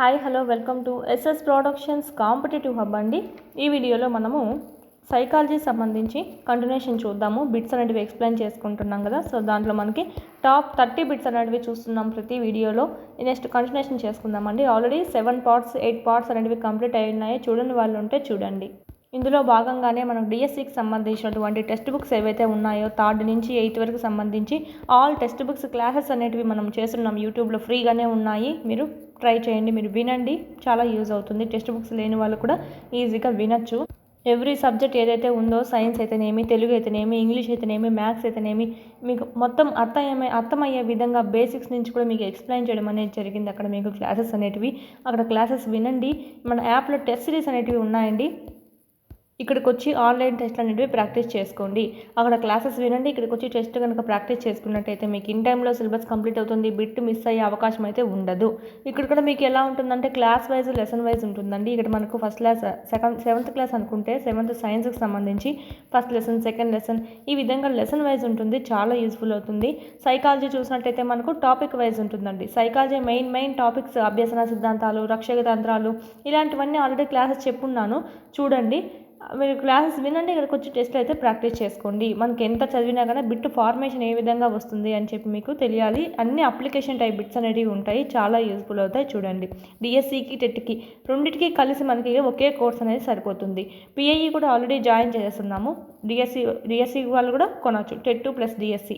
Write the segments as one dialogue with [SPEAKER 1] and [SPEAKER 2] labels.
[SPEAKER 1] Hi hello welcome to SS productions competitive hub అండి. ఈ వీడియోలో మనము సైకాలజీ సంబంధించి కంటిన్యూషన్ చూద్దాము. బిట్స్ అనేటివి ఎక్స్ప్లెయిన్ చేసుకుంటున్నాం కదా, సో దాంట్లో మనకి టాప్ 30 బిట్స్ అనేటివి చూస్తున్నాం ప్రతి వీడియోలో. నెక్స్ట్ కంటిన్యూషన్ చేసుకుందామండి. ఆల్రెడీ 7 పార్ట్స్ 8 పార్ట్స్ అనేటివి కంప్లీట్ అయి ఉన్నాయి. చూడని వాళ్ళు ఉంటే చూడండి. ఇందులో భాగంగానే మనం డిఎస్సికి సంబంధించినటువంటి టెక్స్ట్ బుక్స్ ఏవైతే ఉన్నాయో 3rd నుంచి 8th వరకు సంబంధించి ఆల్ టెక్స్ట్ బుక్స్ క్లాసెస్ అనేటివి మనం చేస్తున్నాం. యూట్యూబ్లో ఫ్రీగానే ఉన్నాయి, మీరు ట్రై చేయండి, మీరు వినండి, చాలా యూజ్ అవుతుంది. టెక్స్ట్ బుక్స్ లేని వాళ్ళు కూడా ఈజీగా వినొచ్చు. ఎవ్రీ సబ్జెక్ట్ ఏదైతే ఉందో, సైన్స్ అయితేనేమి, తెలుగు అయితేనేమి, ఇంగ్లీష్ అయితేనేమి, మ్యాథ్స్ అయితేనేమి, మీకు మొత్తం అర్థమయ్యే విధంగా బేసిక్స్ నుంచి కూడా మీకు ఎక్స్ప్లెయిన్ చేయడం అనేది జరిగింది. అక్కడ మీకు క్లాసెస్ అనేటివి, అక్కడ క్లాసెస్ వినండి. మన యాప్లో టెస్ట్ సిరీస్ అనేటివి ఉన్నాయండి. ఇక్కడికి వచ్చి ఆన్లైన్ టెస్ట్లు అనేవి ప్రాక్టీస్ చేసుకోండి. అక్కడ క్లాసెస్ వినండి, ఇక్కడికి వచ్చి టెస్ట్ కనుక ప్రాక్టీస్ చేసుకున్నట్టయితే మీకు ఇన్ టైంలో సిలబస్ కంప్లీట్ అవుతుంది. బిట్ మిస్ అయ్యే అవకాశం అయితే ఉండదు. ఇక్కడ కూడా మీకు ఎలా ఉంటుందంటే క్లాస్ వైజ్ లెసన్ వైజ్ ఉంటుందండి. ఇక్కడ మనకు ఫస్ట్ క్లాస్ 7th క్లాస్ అనుకుంటే 7th సైన్స్కి సంబంధించి ఫస్ట్ లెసన్, సెకండ్ లెసన్, ఈ విధంగా లెసన్ వైజ్ ఉంటుంది. చాలా యూస్ఫుల్ అవుతుంది. సైకాలజీ చూసినట్టయితే మనకు టాపిక్ వైజ్ ఉంటుందండి. సైకాలజీ మెయిన్ టాపిక్స్ అభ్యసన సిద్ధాంతాలు, రక్షక తంత్రాలు, ఇలాంటివన్నీ ఆల్రెడీ క్లాసెస్ చెప్పున్నాను, చూడండి. మీరు క్లాసెస్ వినండి, ఇక్కడికి వచ్చి టెస్ట్ అయితే ప్రాక్టీస్ చేసుకోండి. మనకి ఎంత చదివినా కానీ బిట్ ఫార్మేషన్ ఏ విధంగా వస్తుంది అని చెప్పి మీకు తెలియాలి. అన్ని అప్లికేషన్ టైప్ బిట్స్ అనేవి ఉంటాయి, చాలా యూస్ఫుల్ అవుతాయి. చూడండి, డిఎస్సికి టెట్కి రెండింటికి కలిసి మనకి ఒకే కోర్స్ అనేది సరిపోతుంది. పిఐఈ కూడా ఆల్రెడీ జాయిన్ చేస్తున్నాము. డిఎస్సి వాళ్ళు కూడా కొనవచ్చు, టెట్ ప్లస్ డిఎస్సి.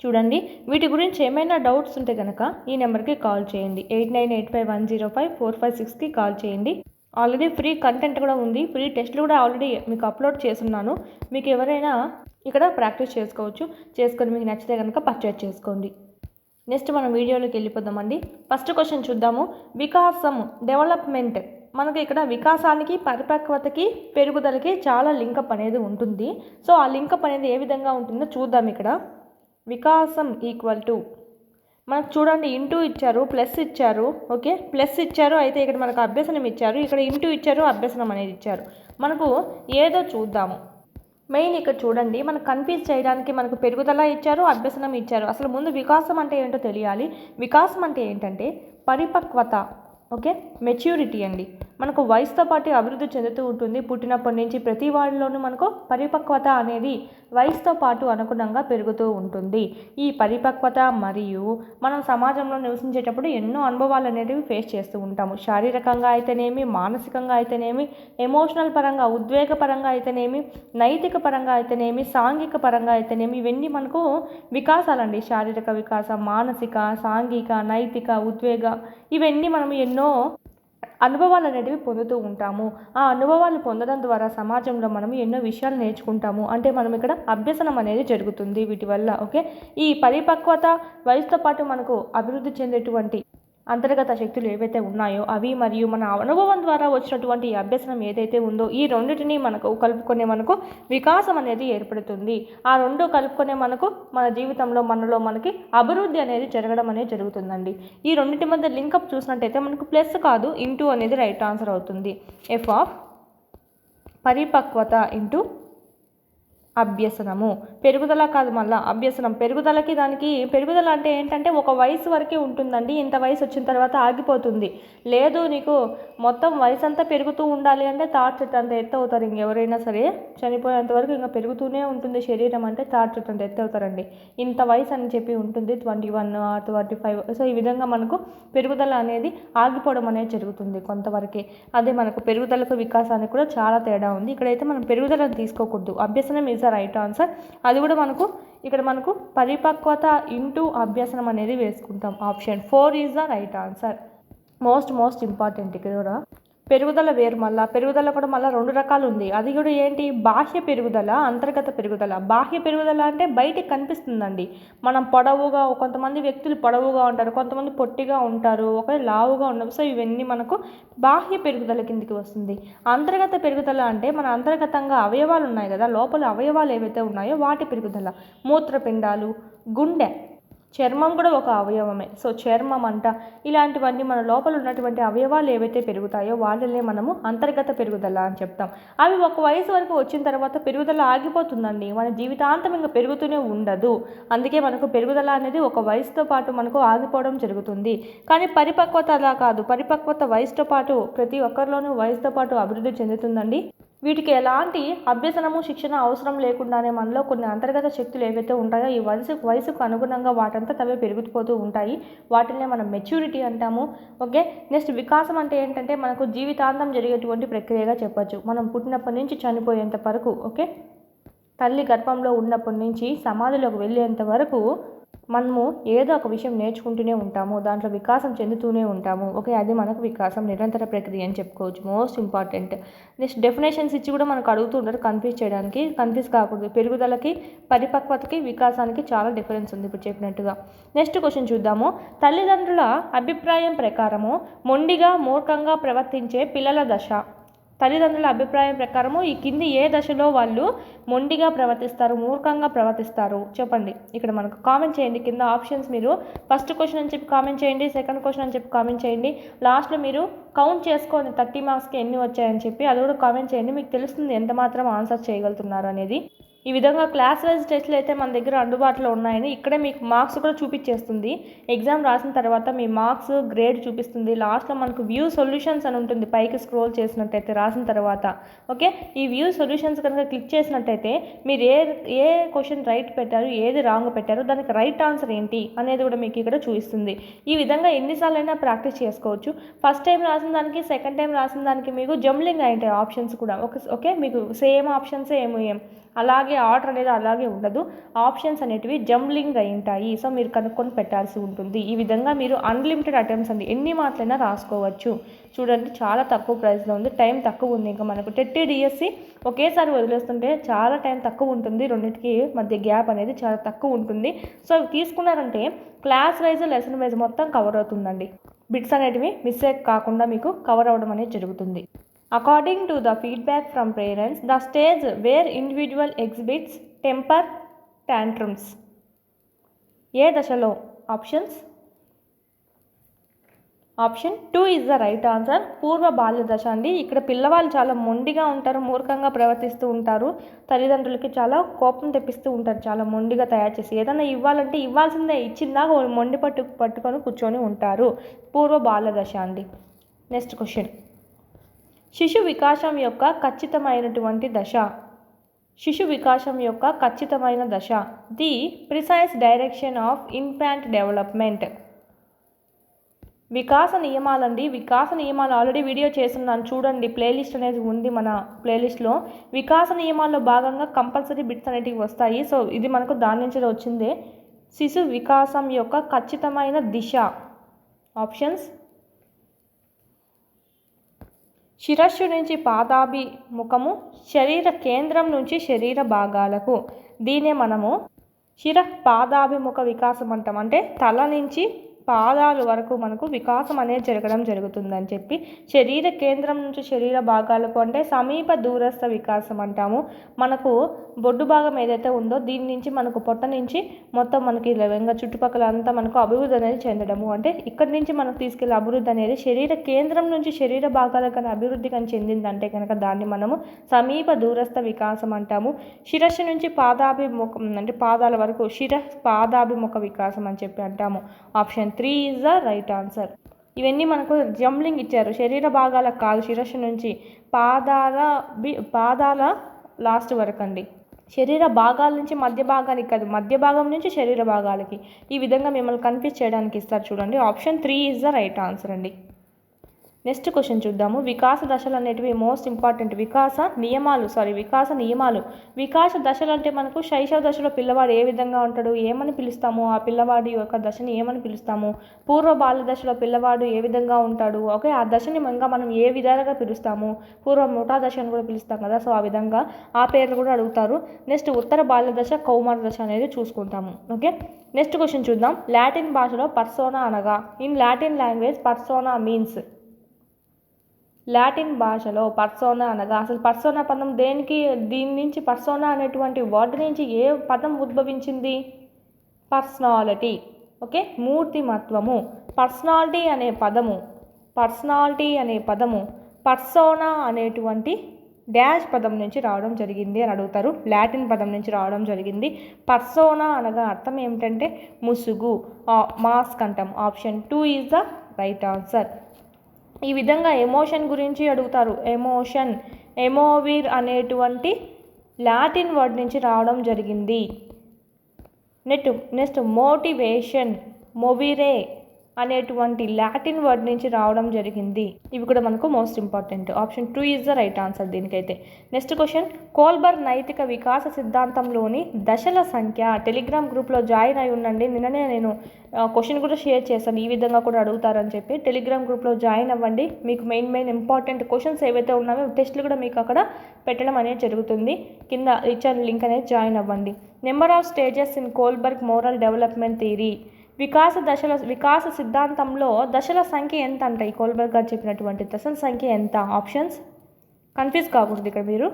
[SPEAKER 1] చూడండి, వీటి గురించి ఏమైనా డౌట్స్ ఉంటే కనుక ఈ నెంబర్కి కాల్ చేయండి. 8985105456కి కాల్ చేయండి. ఆల్రెడీ ఫ్రీ కంటెంట్ కూడా ఉంది, ఫ్రీ టెస్ట్లు కూడా ఆల్రెడీ మీకు అప్లోడ్ చేస్తున్నాను. మీకు ఎవరైనా ఇక్కడ ప్రాక్టీస్ చేసుకోవచ్చు. చేసుకొని మీకు నచ్చితే కనుక పర్చేజ్ చేసుకోండి. నెక్స్ట్ మనం వీడియోలోకి వెళ్ళిపోదామండి. ఫస్ట్ క్వశ్చన్ చూద్దాము. వికాసం, డెవలప్మెంట్. మనకి ఇక్కడ వికాసానికి, పరిపక్వతకి, పెరుగుదలకి చాలా లింకప్ అనేది ఉంటుంది. సో ఆ లింకప్ అనేది ఏ విధంగా ఉంటుందో చూద్దాం. ఇక్కడ వికాసం ఈక్వల్ టు మనకు చూడండి, ఇంటూ ఇచ్చారు, ప్లస్ ఇచ్చారు. ఓకే, ప్లస్ ఇచ్చారు, అయితే ఇక్కడ మనకు అభ్యసనం ఇచ్చారు, ఇక్కడ ఇంటూ ఇచ్చారు, అభ్యసనం అనేది ఇచ్చారు. మనకు ఏదో చూద్దాము. మెయిన్ ఇక్కడ చూడండి, మనకు కన్ఫ్యూజ్ చేయడానికి మనకు పెరుగుదల ఇచ్చారు, అభ్యసనం ఇచ్చారు. అసలు ముందు వికాసం అంటే ఏంటో తెలియాలి. వికాసం అంటే ఏంటంటే పరిపక్వత, ఓకే, మెచ్యూరిటీ అండి. మనకు వయసుతో పాటు అభివృద్ధి చెందుతూ ఉంటుంది. పుట్టినప్పటి నుంచి ప్రతి వాడిలోనూ మనకు పరిపక్వత అనేది వయసుతో పాటు అనుగుణంగా పెరుగుతూ ఉంటుంది. ఈ పరిపక్వత మరియు మనం సమాజంలో నివసించేటప్పుడు ఎన్నో అనుభవాలు అనేటివి ఫేస్ చేస్తూ ఉంటాము. శారీరకంగా అయితేనేమి, మానసికంగా అయితేనేమి, ఎమోషనల్ పరంగా, ఉద్వేగ పరంగా అయితేనేమి, నైతిక పరంగా అయితేనేమి, సాంఘిక పరంగా అయితేనేమి, ఇవన్నీ మనకు వికాసాలండి. శారీరక వికాసం, మానసిక, సాంఘిక, నైతిక, ఉద్వేగ, ఇవన్నీ మనం ఎన్నో అనుభవాలు అనేటివి పొందుతూ ఉంటాము. ఆ అనుభవాలు పొందడం ద్వారా సమాజంలో మనం ఎన్నో విషయాలు నేర్చుకుంటాము. అంటే మనం ఇక్కడ అభ్యసనం అనేది జరుగుతుంది వీటి వల్ల. ఓకే, ఈ పరిపక్వత వయసుతో పాటు మనకు అభివృద్ధి చెందేటువంటి అంతర్గత శక్తులు ఏవైతే ఉన్నాయో అవి, మరియు మన అనుభవం ద్వారా వచ్చినటువంటి అభ్యసనం ఏదైతే ఉందో, ఈ రెండింటిని మనకు కలుపుకునే మనకు వికాసం అనేది ఏర్పడుతుంది. ఆ రెండు కలుపుకునే మనకు మన జీవితంలో మనకి అభివృద్ధి అనేది జరగడం అనేది జరుగుతుందండి. ఈ రెండింటి మధ్య లింకప్ చూసినట్టయితే మనకు ప్లస్ కాదు, ఇంటూ అనేది రైట్ ఆన్సర్ అవుతుంది. ఎఫ్ ఆఫ్ పరిపక్వత ఇంటూ అభ్యసనము. పెరుగుదల కాదు, మళ్ళీ అభ్యసనం. పెరుగుదలకి దానికి పెరుగుదల అంటే ఏంటంటే ఒక వయసు వరకే ఉంటుందండి. ఇంత వయసు వచ్చిన తర్వాత ఆగిపోతుంది. లేదు, నీకు మొత్తం వయసు అంతా పెరుగుతూ ఉండాలి అంటే థర్డ్ చెట్టు అంత ఎత్తు అవుతారు. ఇంకెవరైనా సరే చనిపోయేంత వరకు ఇంకా పెరుగుతూనే ఉంటుంది శరీరం, అంటే థర్డ్ చెట్టు అంత ఎత్తు అవుతారండి. ఇంత వయసు అని చెప్పి ఉంటుంది, 21 or 25. సో ఈ విధంగా మనకు పెరుగుదల అనేది ఆగిపోవడం అనేది జరుగుతుంది కొంతవరకే. అదే మనకు పెరుగుదలకు వికాసానికి కూడా చాలా తేడా ఉంది. ఇక్కడైతే మనం పెరుగుదలను తీసుకోకూడదు, అభ్యసనం ఈజ్ ద రైట్ ఆన్సర్. అది కూడా మనకు ఇక్కడ మనకు పరిపక్వత ఇంటూ అభ్యసనం అనేది వేసుకుంటాం. Option 4 is the right answer. Most important. ఇక్కడ కూడా పెరుగుదల వేరు. మళ్ళీ పెరుగుదల కూడా మళ్ళీ 2 రకాలు ఉంది. అది కూడా ఏంటి, బాహ్య పెరుగుదల, అంతర్గత పెరుగుదల. బాహ్య పెరుగుదల అంటే బయటికి కనిపిస్తుందండి. మనం పొడవుగా, కొంతమంది వ్యక్తులు పొడవుగా ఉంటారు, కొంతమంది పొట్టిగా ఉంటారు, ఒకరు లావుగా ఉండవు. సో ఇవన్నీ మనకు బాహ్య పెరుగుదల కిందికి వస్తుంది. అంతర్గత పెరుగుదల అంటే మన అంతర్గతంగా అవయవాలు ఉన్నాయి కదా, లోపల అవయవాలు ఏవైతే ఉన్నాయో వాటి పెరుగుదల. మూత్రపిండాలు, గుండె, చర్మం కూడా ఒక అవయవమే. సో చర్మం అంట ఇలాంటివన్నీ మన లోపల ఉన్నటువంటి అవయవాలు ఏవైతే పెరుగుతాయో వాళ్ళనే మనము అంతర్గత పెరుగుదల అని చెప్తాం. అవి ఒక వయసు వరకు వచ్చిన తర్వాత పెరుగుదల ఆగిపోతుందండి. మన జీవితాంతం ఇంకా పెరుగుతూనే ఉండదు. అందుకే మనకు పెరుగుదల అనేది ఒక వయసుతో పాటు మనకు ఆగిపోవడం జరుగుతుంది. కానీ పరిపక్వత అలా కాదు. పరిపక్వత వయసుతో పాటు ప్రతి ఒక్కరిలోనూ వయసుతో పాటు అభివృద్ధి చెందుతుందండి. వీటికి ఎలాంటి అభ్యసనము శిక్షణ అవసరం లేకుండానే మనలో కొన్ని అంతర్గత శక్తులు ఏవైతే ఉంటాయో ఈ వయసుకు అనుగుణంగా వాటంతా అవే పెరిగిపోతూ ఉంటాయి. వాటినే మనం మెచ్యూరిటీ అంటాము. ఓకే, నెక్స్ట్ వికాసం అంటే ఏంటంటే మనకు జీవితాంతం జరిగేటువంటి ప్రక్రియగా చెప్పొచ్చు. మనం పుట్టినప్పటి నుంచి చనిపోయేంత వరకు, ఓకే, తల్లి గర్భంలో ఉన్నప్పటి నుంచి సమాధిలోకి వెళ్ళేంత వరకు మనము ఏదో ఒక విషయం నేర్చుకుంటూనే ఉంటాము. దాంట్లో వికాసం చెందుతూనే ఉంటాము. ఓకే, అది మనకు వికాసం నిరంతర ప్రక్రియ అని చెప్పుకోవచ్చు. Most important. నెక్స్ట్ డెఫినేషన్స్ ఇచ్చి కూడా మనకు అడుగుతుంటారు కన్ఫ్యూజ్ చేయడానికి. కన్ఫ్యూజ్ కాకూడదు. పెరుగుదలకి పరిపక్వతకి వికాసానికి చాలా డిఫరెన్స్ ఉంది ఇప్పుడు చెప్పినట్టుగా. నెక్స్ట్ క్వశ్చన్ చూద్దాము. తల్లిదండ్రుల అభిప్రాయం ప్రకారము మొండిగా మూర్ఖంగా ప్రవర్తించే పిల్లల దశ. తల్లిదండ్రుల అభిప్రాయం ప్రకారము ఈ కింది ఏ దశలో వాళ్ళు మొండిగా ప్రవర్తిస్తారు, మూర్ఖంగా ప్రవర్తిస్తారు చెప్పండి. ఇక్కడ మనకు కామెంట్ చేయండి. కింద ఆప్షన్స్ మీరు ఫస్ట్ క్వశ్చన్ అని చెప్పి కామెంట్ చేయండి, సెకండ్ క్వశ్చన్ అని చెప్పి కామెంట్ చేయండి. లాస్ట్లో మీరు కౌంట్ చేసుకోండి 30 మార్క్స్కి ఎన్ని వచ్చాయని చెప్పి, అది కూడా కామెంట్ చేయండి. మీకు తెలుస్తుంది ఎంత మాత్రం ఆన్సర్ చేయగలుగుతున్నారు అనేది. ఈ విధంగా క్లాస్ వైజ్ టెస్ట్లు అయితే మన దగ్గర అందుబాటులో ఉన్నాయని ఇక్కడే మీకు మార్క్స్ కూడా చూపించేస్తుంది. ఎగ్జామ్ రాసిన తర్వాత మీ మార్క్స్ గ్రేడ్ చూపిస్తుంది. లాస్ట్లో మనకు వ్యూ సొల్యూషన్స్ అని ఉంటుంది పైకి స్క్రోల్ చేసినట్టయితే రాసిన తర్వాత. ఓకే, ఈ వ్యూ సొల్యూషన్స్ కనుక క్లిక్ చేసినట్టయితే మీరు ఏ క్వశ్చన్ రైట్ పెట్టారు, ఏది రాంగ్ పెట్టారు, దానికి రైట్ ఆన్సర్ ఏంటి అనేది కూడా మీకు ఇక్కడ చూపిస్తుంది. ఈ విధంగా ఎన్నిసార్లు అయినా ప్రాక్టీస్ చేసుకోవచ్చు. ఫస్ట్ టైం రాసిన దానికి సెకండ్ టైం రాసిన దానికి మీకు జంబ్లింగ్ అయింటాయి ఆప్షన్స్ కూడా. ఓకే, మీకు సేమ్ ఆప్షన్సే ఏం అలాగే ఆర్డర్ అనేది అలాగే ఉండదు. ఆప్షన్స్ అనేటివి జంబ్లింగ్ అయి ఉంటాయి. సో మీరు కనుక్కొని పెట్టాల్సి ఉంటుంది. ఈ విధంగా మీరు అన్లిమిటెడ్ అటెంప్ట్స్ అండి ఎన్ని మార్కులైనా రాసుకోవచ్చు. చూడండి చాలా తక్కువ ప్రైస్లో ఉంది. టైం తక్కువ ఉంది. ఇంకా మనకు టెట్ డిఎస్సి ఒకేసారి వదిలేస్తుంటే చాలా టైం తక్కువ ఉంటుంది. రెండింటికి మధ్య గ్యాప్ అనేది చాలా తక్కువ ఉంటుంది. సో తీసుకున్నారంటే క్లాస్ వైజ్ లెసన్ వైజ్ మొత్తం కవర్ అవుతుందండి. బిట్స్ అనేటివి మిస్ కాకుండా మీకు కవర్ అవ్వడం అనేది జరుగుతుంది. According to the feedback from parents, the stage where individual exhibits temper tantrums. ఏ దశలో? Options. Option 2 is the right answer. పూర్వ బాల్య దశ అండి. ఇక్కడ పిల్లవాళ్ళు చాలా మొండిగా ఉంటారు, మూర్ఖంగా ప్రవర్తిస్తూ ఉంటారు. తల్లిదండ్రులకి చాలా కోపం తెప్పిస్తూ ఉంటారు, చాలా మొండిగా తయారు చేసి. ఏదైనా ఇవ్వాలంటే ఇవ్వాల్సిందే, ఇచ్చిందాక మొండి పట్టుకొని కూర్చొని ఉంటారు. పూర్వ బాల్య దశ అండి. Next question. శిశు వికాసం యొక్క ఖచ్చితమైనటువంటి దశ. శిశు వికాసం యొక్క ఖచ్చితమైన దశ. The precise direction of infant development. వికాస నియమాలండి. వికాస నియమాలు ఆల్రెడీ వీడియో చేస్తున్నాను చూడండి. ప్లేలిస్ట్ అనేది ఉంది మన ప్లేలిస్ట్లో. వికాస నియమాల్లో భాగంగా కంపల్సరీ బిట్స్ అనేటివి వస్తాయి. సో ఇది మనకు దాని నుంచి వచ్చిందే. శిశు వికాసం యొక్క ఖచ్చితమైన దిశ. ఆప్షన్స్. శిరస్సు నుంచి పాదాభిముఖము, శరీర కేంద్రం నుంచి శరీర భాగాలకు. దీనే మనము పాదాభిముఖ వికాసం అంటాం. అంటే తల నుంచి పాదాల వరకు మనకు వికాసం అనేది జరగడం జరుగుతుందని చెప్పి. శరీర కేంద్రం నుంచి శరీర భాగాలకు అంటే సమీప దూరస్థ వికాసం అంటాము. మనకు బొడ్డు భాగం ఏదైతే ఉందో దీని నుంచి మనకు పొట్ట నుంచి మొత్తం మనకి లవంగా చుట్టుపక్కల అంతా మనకు అభివృద్ధి అనేది చెందడము. అంటే ఇక్కడి నుంచి మనకు తీసుకెళ్ళే అభివృద్ధి అనేది శరీర కేంద్రం నుంచి శరీర భాగాల కన్నా అభివృద్ధి కానీ చెందిందంటే కనుక దాన్ని మనము సమీప దూరస్థ వికాసం అంటాము. శిరస్సు నుంచి పాదాభిముఖం అంటే పాదాల వరకు పాదాభిముఖ వికాసం అని చెప్పి అంటాము. Option 3 is the right answer. ఇవన్నీ మనకు జంబ్లింగ్ ఇచ్చారు. శరీర భాగాలకు కాదు, శిరస్సు నుంచి పాదాల లాస్ట్ వరకు అండి. శరీర భాగాల నుంచి మధ్య భాగానికి కాదు, మధ్య భాగం నుంచి శరీర భాగాలకి. ఈ విధంగా మిమ్మల్ని కన్ఫ్యూజ్ చేయడానికి ఇస్తారు చూడండి. Option 3 is the right answer అండి. నెక్స్ట్ క్వశ్చన్ చూద్దాము. వికాస దశలు అనేటివి మోస్ట్ ఇంపార్టెంట్. వికాస నియమాలు. వికాస దశలు అంటే మనకు శైశవ దశలో పిల్లవాడు ఏ విధంగా ఉంటాడు, ఏమని పిలుస్తాము, ఆ పిల్లవాడి యొక్క దశని ఏమని పిలుస్తాము. పూర్వ బాల్య దశలో పిల్లవాడు ఏ విధంగా ఉంటాడు, ఓకే, ఆ దశని మనం ఏ విధాలుగా పిలుస్తాము. పూర్వ ముఠా దశ అని కూడా పిలుస్తాం కదా, సో ఆ విధంగా ఆ పేర్లు కూడా అడుగుతారు. నెక్స్ట్ ఉత్తర బాల్య దశ, కౌమార దశ అనేది చూసుకుంటాము. ఓకే, నెక్స్ట్ క్వశ్చన్ చూద్దాం. లాటిన్ భాషలో పర్సోనా అనగా. In Latin language persona means. Latin భాషలో పర్సోనా అనగా అసలు పర్సోనా పదం దేనికి, దీని నుంచి పర్సోనా అనేటువంటి వర్డ్ నుంచి ఏ పదం ఉద్భవించింది? పర్సనాలిటీ. ఓకే, మూర్తిమత్వము. పర్సనాలిటీ అనే పదము పర్సోనా అనేటువంటి డాష్ పదం నుంచి రావడం జరిగింది అని అడుగుతారు. లాటిన్ పదం నుంచి రావడం జరిగింది. పర్సోనా అనగా అర్థం ఏమిటంటే ముసుగు, మాస్క్ అంటాం. Option 2 is the right answer. ఈ విధంగా ఎమోషన్ గురించి అడుగుతారు. ఎమోవిర్ అనేటువంటి లాటిన్ వర్డ్ నుంచి రావడం జరిగింది. నెక్స్ట్ మోటివేషన్, మొవిరే అనేటువంటి లాటిన్ వర్డ్ నుంచి రావడం జరిగింది. ఇవి కూడా మనకు most important. Option 2 is the right answer దీనికైతే. నెక్స్ట్ క్వశ్చన్, కోల్బర్గ్ నైతిక వికాస సిద్ధాంతంలోని దశల సంఖ్య. టెలిగ్రామ్ గ్రూప్లో జాయిన్ అయి ఉండండి. నిన్ననే నేను క్వశ్చన్ కూడా షేర్ చేశాను, ఈ విధంగా కూడా అడుగుతారని చెప్పి. టెలిగ్రామ్ గ్రూప్లో జాయిన్ అవ్వండి. మీకు మెయిన్ ఇంపార్టెంట్ క్వశ్చన్స్ ఏవైతే ఉన్నాయో టెస్ట్లు కూడా మీకు అక్కడ పెట్టడం అనేది జరుగుతుంది. కింద ఇచ్చిన లింక్ అనేది జాయిన్ అవ్వండి. Number of stages in Kohlberg moral development theory. వికాస సిద్ధాంతంలో దశల సంఖ్య ఎంత అంటే ఈ కోల్బర్గ్ గారు చెప్పినటువంటి దశల సంఖ్య ఎంత? ఆప్షన్స్ కన్ఫ్యూజ్ కాకూడదు ఇక్కడ మీరు.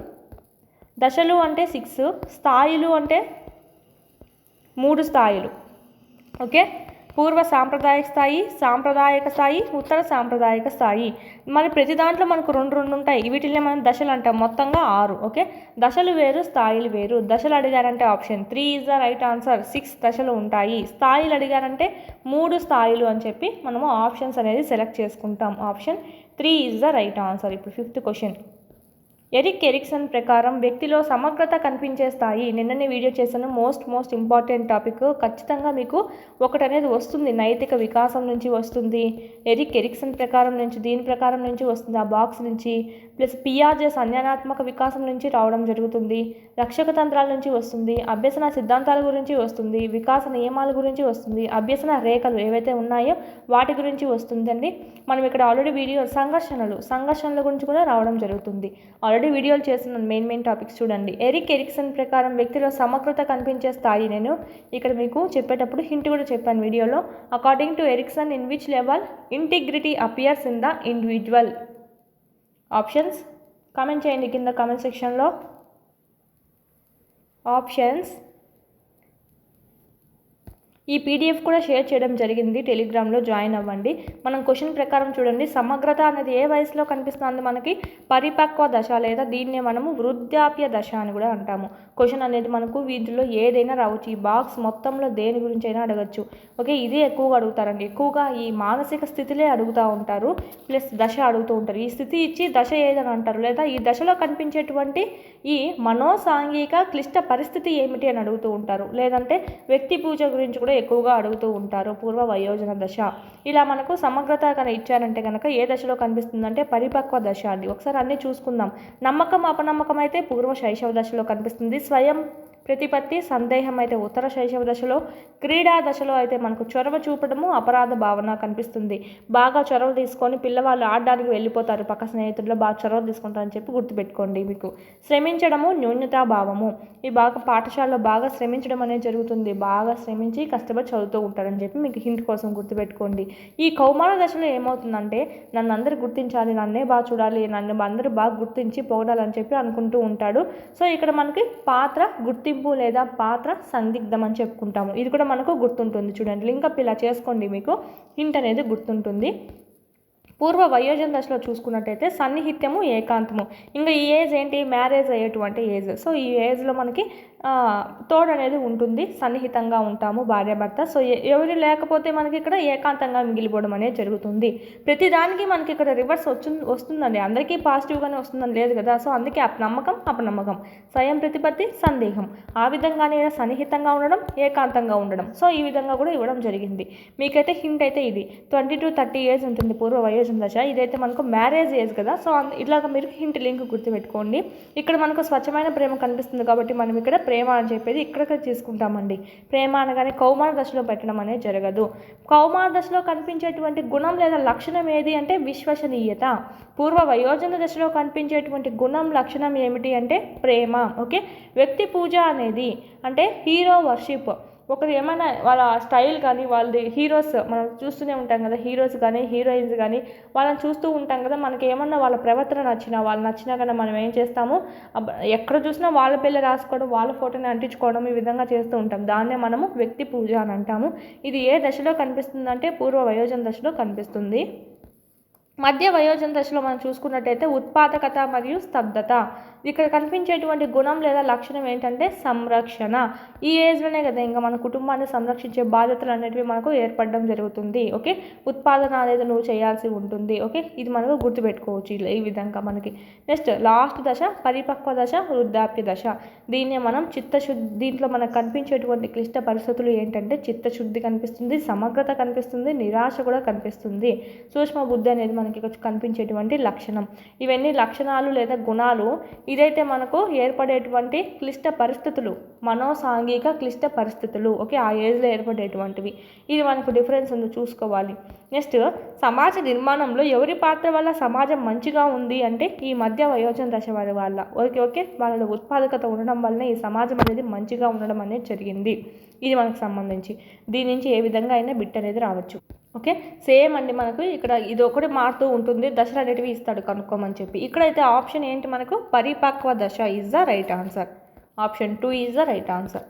[SPEAKER 1] దశలు అంటే 6, స్థాయిలు అంటే 3 స్థాయిలు. ఓకే, పూర్వ సాంప్రదాయక స్థాయి, సాంప్రదాయక స్థాయి, ఉత్తర సాంప్రదాయక స్థాయి. మరి ప్రతి దాంట్లో మనకు రెండు ఉంటాయి. వీటిని మనం దశలు అంటాం. మొత్తంగా 6. ఓకే, దశలు వేరు, స్థాయిలు వేరు. దశలు అడిగారంటే option 3 is the right answer. 6 దశలు ఉంటాయి. స్థాయిలు అడిగారంటే 3 స్థాయిలు అని చెప్పి మనము ఆప్షన్స్ అనేది సెలెక్ట్ చేసుకుంటాం. Option 3 is the right answer. ఇప్పుడు 5th క్వశ్చన్, ఎరిక్ ఎరిక్సన్ ప్రకారం వ్యక్తిలో సమగ్రత కనిపించే స్థాయి. నిన్ననే వీడియో చేశాను. Most important topic. ఖచ్చితంగా మీకు ఒకటి అనేది వస్తుంది. నైతిక వికాసం నుంచి వస్తుంది, ఎరిక్ ఎరిక్సన్ ప్రకారం నుంచి, దీని ప్రకారం నుంచి వస్తుంది, ఆ బాక్స్ నుంచి. ప్లస్ పియాజే సంజ్ఞానాత్మక వికాసం నుంచి రావడం జరుగుతుంది. రక్షక తంత్రాల నుంచి వస్తుంది. అభ్యసన సిద్ధాంతాల గురించి వస్తుంది. వికాస నియమాల గురించి వస్తుంది. అభ్యసన రేఖలు ఏవైతే ఉన్నాయో వాటి గురించి వస్తుందండి. మనం ఇక్కడ ఆల్రెడీ వీడియో సంఘర్షణల గురించి కూడా రావడం జరుగుతుంది. ఆల్రెడీ వీడియోలు చేస్తున్నాను. మెయిన్ టాపిక్స్ చూడండి. ఎరిక్ ఎరిక్సన్ ప్రకారం వ్యక్తిలో సమగ్రత కనిపించే స్థాయి. నేను ఇక్కడ మీకు చెప్పేటప్పుడు హింట్ కూడా చెప్పాను వీడియోలో. According to Erikson, in which level integrity appears in the individual. Options comment చేయండి కింద కామెంట్ సెక్షన్లో. ఆప్షన్స్. ఈ పీడిఎఫ్ కూడా షేర్ చేయడం జరిగింది. టెలిగ్రామ్లో జాయిన్ అవ్వండి. మనం క్వశ్చన్ ప్రకారం చూడండి. సమగ్రత అనేది ఏ వయసులో కనిపిస్తుంది మనకి? పరిపక్వ దశ, లేదా దీన్నే మనము వృద్ధాప్య దశ అని కూడా అంటాము. క్వశ్చన్ అనేది మనకు వీటిలో ఏదైనా రావచ్చు. ఈ బాక్స్ మొత్తంలో దేని గురించి అయినా అడగచ్చు. ఓకే, ఇదే ఎక్కువగా అడుగుతారండి. ఎక్కువగా ఈ మానసిక స్థితిలే అడుగుతూ ఉంటారు, ప్లస్ దశ అడుగుతూ ఉంటారు. ఈ స్థితి ఇచ్చి దశ ఏదని అంటారు, లేదా ఈ దశలో కనిపించేటువంటి ఈ మనోసాంఘిక క్లిష్ట పరిస్థితి ఏమిటి అని అడుగుతూ ఉంటారు. లేదంటే వ్యక్తి పూజ గురించి కూడా ఎక్కువగా అడుగుతూ ఉంటారు. పూర్వ వయోజన దశ. ఇలా మనకు సమగ్రత కనుక ఇచ్చారంటే కనుక ఏ దశలో కనిపిస్తుందంటే పరిపక్వ దశ అండి. ఒకసారి అన్నీ చూసుకుందాం. నమ్మకం అపనమ్మకం అయితే పూర్వ శైశవ దశలో కనిపిస్తుంది. స్వయం ప్రతిపత్తి సందేహం అయితే ఉత్తర శైశవ దశలో. క్రీడా దశలో అయితే మనకు చొరవ చూపడము, అపరాధ భావన కనిపిస్తుంది. బాగా చొరవ తీసుకొని పిల్లవాళ్ళు ఆడడానికి వెళ్ళిపోతారు, పక్క స్నేహితుల్లో బాగా చొరవ తీసుకుంటారని చెప్పి గుర్తుపెట్టుకోండి. మీకు శ్రమించడము, న్యూనతాభావము. ఈ బాగా పాఠశాలలో బాగా శ్రమించడం అనేది జరుగుతుంది. బాగా శ్రమించి కష్టపడి చదువుతూ ఉంటారని చెప్పి మీకు హింట్ కోసం గుర్తుపెట్టుకోండి. ఈ కౌమార దశలో ఏమవుతుందంటే నన్ను అందరూ గుర్తించాలి, నన్నే బాగా చూడాలి, నన్ను అందరూ బాగా గుర్తించి పొగడాలని చెప్పి అనుకుంటూ ఉంటాడు. సో ఇక్కడ మనకి పాత్ర గుర్తింపు లేదా పాత్ర సందిగ్ధం అని చెప్పుకుంటాము. ఇది కూడా మనకు గుర్తుంటుంది. చూడండి, లింకప్ ఇలా చేసుకోండి, మీకు హింట్ అనేది గుర్తుంటుంది. పూర్వ వయోజన దశలో చూసుకున్నట్టయితే సన్నిహిత్యము, ఏకాంతము. ఇంకా ఈ ఏజ్ ఏంటి? మ్యారేజ్ అయ్యేటువంటి ఏజ్. సో ఈ ఏజ్లో మనకి తోడు అనేది ఉంటుంది, సన్నిహితంగా ఉంటాము భార్యాభర్త. సో ఎవరు లేకపోతే మనకి ఇక్కడ ఏకాంతంగా మిగిలిపోవడం అనేది జరుగుతుంది. ప్రతిదానికి మనకి ఇక్కడ రివర్స్ వస్తుందండి. అందరికీ పాజిటివ్గానే వస్తుందని లేదు కదా. సో అందుకే అపనమ్మకం, స్వయం ప్రతిపత్తి, సందేహం. ఆ విధంగానే సన్నిహితంగా ఉండడం, ఏకాంతంగా ఉండడం. సో ఈ విధంగా కూడా ఇవ్వడం జరిగింది. మీకైతే హింట్ అయితే ఇది 20 to 30 ఏజ్ ఉంటుంది పూర్వ వయోజన దశ. ఇదైతే మనకు మ్యారేజ్ ఏజ్ కదా. సో ఇట్లాగ మీరు హింట్ లింక్ గుర్తుపెట్టుకోండి. ఇక్కడ మనకు స్వచ్ఛమైన ప్రేమ కనిపిస్తుంది కాబట్టి మనం ఇక్కడ ప్రేమ అని చెప్పేది ఇక్కడ తీసుకుంటామండి. ప్రేమ అనగానే కౌమార దశలో పెట్టడం అనేది జరగదు. కౌమార దశలో కనిపించేటువంటి గుణం లేదా లక్షణం ఏది అంటే విశ్వసనీయత. పూర్వ వయోజన దశలో కనిపించేటువంటి గుణం, లక్షణం ఏమిటి అంటే ప్రేమ. ఓకే, వ్యక్తి పూజ అనేది అంటే హీరో వర్షిప్. ఒకరు ఏమైనా వాళ్ళ స్టైల్ కానీ వాళ్ళది హీరోస్ మనం చూస్తూనే ఉంటాం కదా, హీరోస్ కానీ హీరోయిన్స్ కానీ వాళ్ళని చూస్తూ ఉంటాం కదా, మనకి ఏమన్నా వాళ్ళ ప్రవర్తన నచ్చినా వాళ్ళు నచ్చినా కానీ మనం ఏం చేస్తాము, ఎక్కడ చూసినా వాళ్ళ పేర్లు రాసుకోవడం, వాళ్ళ ఫోటోని అంటించుకోవడం, ఈ విధంగా చేస్తూ ఉంటాం. దాన్నే మనము వ్యక్తి పూజ అని అంటాము. ఇది ఏ దశలో కనిపిస్తుందంటే పూర్వ వయోజన దశలో కనిపిస్తుంది. మధ్య వయోజన దశలో మనం చూసుకున్నట్టయితే ఉత్పాదకత మరియు స్తబ్దత. ఇక్కడ కనిపించేటువంటి గుణం లేదా లక్షణం ఏంటంటే సంరక్షణ. ఈ ఏజ్లోనే కదా ఇంకా మన కుటుంబాన్ని సంరక్షించే బాధ్యతలు అనేటివి మనకు ఏర్పడడం జరుగుతుంది. ఓకే, ఉత్పాదన అనేది నువ్వు చేయాల్సి ఉంటుంది. ఓకే, ఇది మనకు గుర్తుపెట్టుకోవచ్చు ఈ విధంగా మనకి. నెక్స్ట్ లాస్ట్ దశ పరిపక్వ దశ, వృద్ధాప్య దశ. దీన్నే మనం చిత్తశుద్ధి. దీంట్లో మనకు కనిపించేటువంటి క్లిష్ట పరిస్థితులు ఏంటంటే చిత్తశుద్ధి కనిపిస్తుంది, సమగ్రత కనిపిస్తుంది, నిరాశ కూడా కనిపిస్తుంది. సూక్ష్మ బుద్ధి అనేది మనకి కనిపించేటువంటి లక్షణం. ఇవన్నీ లక్షణాలు లేదా గుణాలు. ఇదైతే మనకు ఏర్పడేటువంటి క్లిష్ట పరిస్థితులు, మనోసాంఘిక క్లిష్ట పరిస్థితులు. ఓకే, ఆ ఏజ్లో ఏర్పడేటువంటివి. ఇది మనకు డిఫరెన్స్ ఉంది, చూసుకోవాలి. నెక్స్ట్ సమాజ నిర్మాణంలో ఎవరి పాత్ర వల్ల సమాజం మంచిగా ఉంది అంటే ఈ మధ్య వయోజన దశ వారి వల్ల. ఓకే, వాళ్ళ ఉత్పాదకత ఉండడం వల్లనే ఈ సమాజం అనేది మంచిగా ఉండడం అనేది జరిగింది. ఇది మనకు సంబంధించి దీని నుంచి ఏ విధంగా అయినా బిట్ అనేది రావచ్చు. ఓకే, సేమ్ అండి. మనకు ఇక్కడ ఇది ఒకటి మారుతూ ఉంటుంది, దశలు అనేటివి ఇస్తాడు కనుక్కోమని చెప్పి. ఇక్కడైతే ఆప్షన్ ఏంటి మనకు పరిపక్వ దశ is the right answer. Option 2 is the right answer.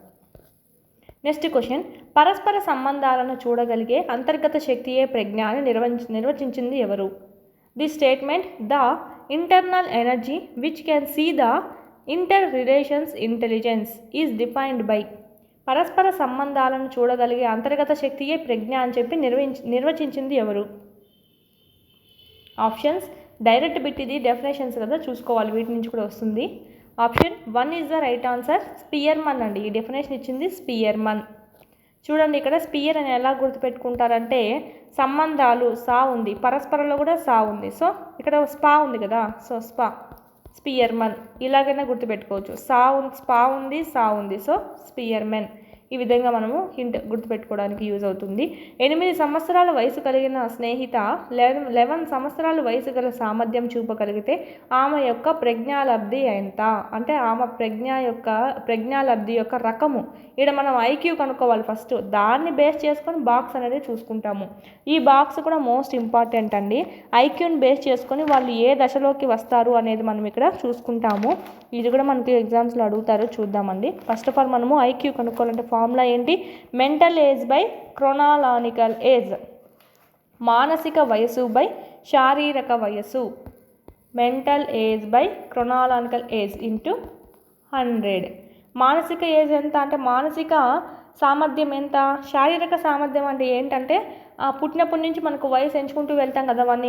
[SPEAKER 1] Next question, పరస్పర సంబంధాలను చూడగలిగే అంతర్గత శక్తియే ప్రజ్ఞ అని నిర్వచించింది ఎవరు? The statement the internal energy which can see the inter relations intelligence is defined by. పరస్పర సంబంధాలను చూడగలిగే అంతర్గత శక్తియే ప్రజ్ఞ అని చెప్పి నిర్వచించింది ఎవరు? ఆప్షన్స్ డైరెక్ట్ బిట్, ఇది డెఫినేషన్స్ కదా, చూసుకోవాలి, వీటి నుంచి కూడా వస్తుంది. Option 1 is the right answer. Spearman అండి, ఈ డెఫినేషన్ ఇచ్చింది స్పియర్మన్. చూడండి, ఇక్కడ స్పియర్ అని ఎలా గుర్తుపెట్టుకుంటారంటే సంబంధాలు సా ఉంది, పరస్పరంలో కూడా సా ఉంది. సో ఇక్కడ స్పా ఉంది కదా, సో స్పియర్మన్ ఇలాగైనా గుర్తుపెట్టుకోవచ్చు. స్పా ఉంది, సా ఉంది, సో స్పియర్మెన్. ఈ విధంగా మనము హింట్ గుర్తుపెట్టుకోవడానికి యూజ్ అవుతుంది. 8 సంవత్సరాల వయసు కలిగిన స్నేహిత 11 సంవత్సరాల వయసు గల సామర్థ్యం చూపగలిగితే ఆమె యొక్క ప్రజ్ఞాలబ్ధి ఎంత అంటే ఆమె ప్రజ్ఞాలబ్ధి యొక్క రకము. ఇక్కడ మనం ఐక్యూ కనుక్కోవాలి ఫస్ట్, దాన్ని బేస్ చేసుకొని బాక్స్ అనేది చూసుకుంటాము. ఈ బాక్స్ కూడా మోస్ట్ ఇంపార్టెంట్ అండి. ఐక్యూని బేస్ చేసుకొని వాళ్ళు ఏ దశలోకి వస్తారు అనేది మనం ఇక్కడ చూసుకుంటాము. ఇది కూడా మనకి ఎగ్జామ్స్లో అడుగుతారు, చూద్దామండి. ఫస్ట్ ఆఫ్ ఆల్ మనము ఐక్యూ కనుక్కోవాలంటే ఫార్ములా ఏంటి? Mental age by chronological age. మానసిక వయసు బై శారీరక వయసు. Mental age by chronological age into 100. మానసిక ఏజ్ ఎంత అంటే మానసిక సామర్థ్యం ఎంత, శారీరక సామర్థ్యం అంటే ఏంటంటే పుట్టినప్పటి నుంచి మనకు వయసు ఎంచుకుంటూ వెళ్తాం కదా, 1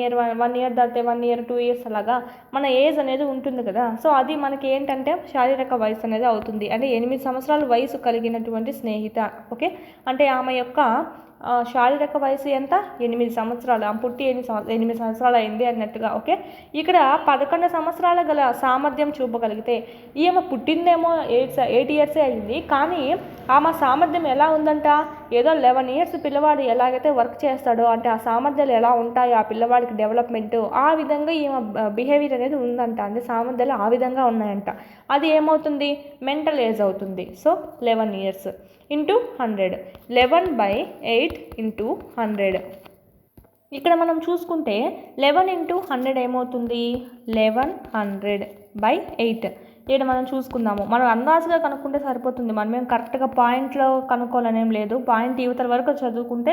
[SPEAKER 1] ఇయర్ దాటితే 1 ఇయర్ 2 ఇయర్స్ అలాగా మన ఏజ్ అనేది ఉంటుంది కదా. సో అది మనకి ఏంటంటే శారీరక వయసు అనేది అవుతుంది. అంటే 8 సంవత్సరాల వయసు కలిగినటువంటి స్నేహిత. ఓకే, అంటే ఆమె యొక్క శారీరక వయసు ఎంత? 8 సంవత్సరాలు. ఆమె పుట్టి 8 సంవత్సరాలు అయింది అన్నట్టుగా. ఓకే, ఇక్కడ 11 సంవత్సరాల గల సామర్థ్యం చూపగలిగితే ఈమె పుట్టిందేమో 8 ఇయర్సే అయింది, కానీ ఆమె సామర్థ్యం ఎలా ఉందంట? ఏదో 11 ఇయర్స్ పిల్లవాడు ఎలాగైతే వర్క్ చేస్తాడో అంటే ఆ సామర్థ్యాలు ఎలా ఉంటాయో ఆ పిల్లవాడికి డెవలప్మెంట్ ఆ విధంగా ఈమె బిహేవియర్ అనేది ఉందంట. అంటే సామర్థ్యాలు ఆ విధంగా ఉన్నాయంట. అది ఏమవుతుంది? మెంటల్ ఏజ్ అవుతుంది. So 11 years into 100. 11/8 ఇంటూ 100. ఇక్కడ మనం చూసుకుంటే 11 ఇంటూ 100 ఏమవుతుంది? 1100/8. ఇక్కడ మనం చూసుకుందాము. మనం అందాజుగా కనుక్కుంటే సరిపోతుంది. మనమేం కరెక్ట్గా పాయింట్లో కనుక్కోవాలనేం లేదు. పాయింట్ యువతల వరకు చదువుకుంటే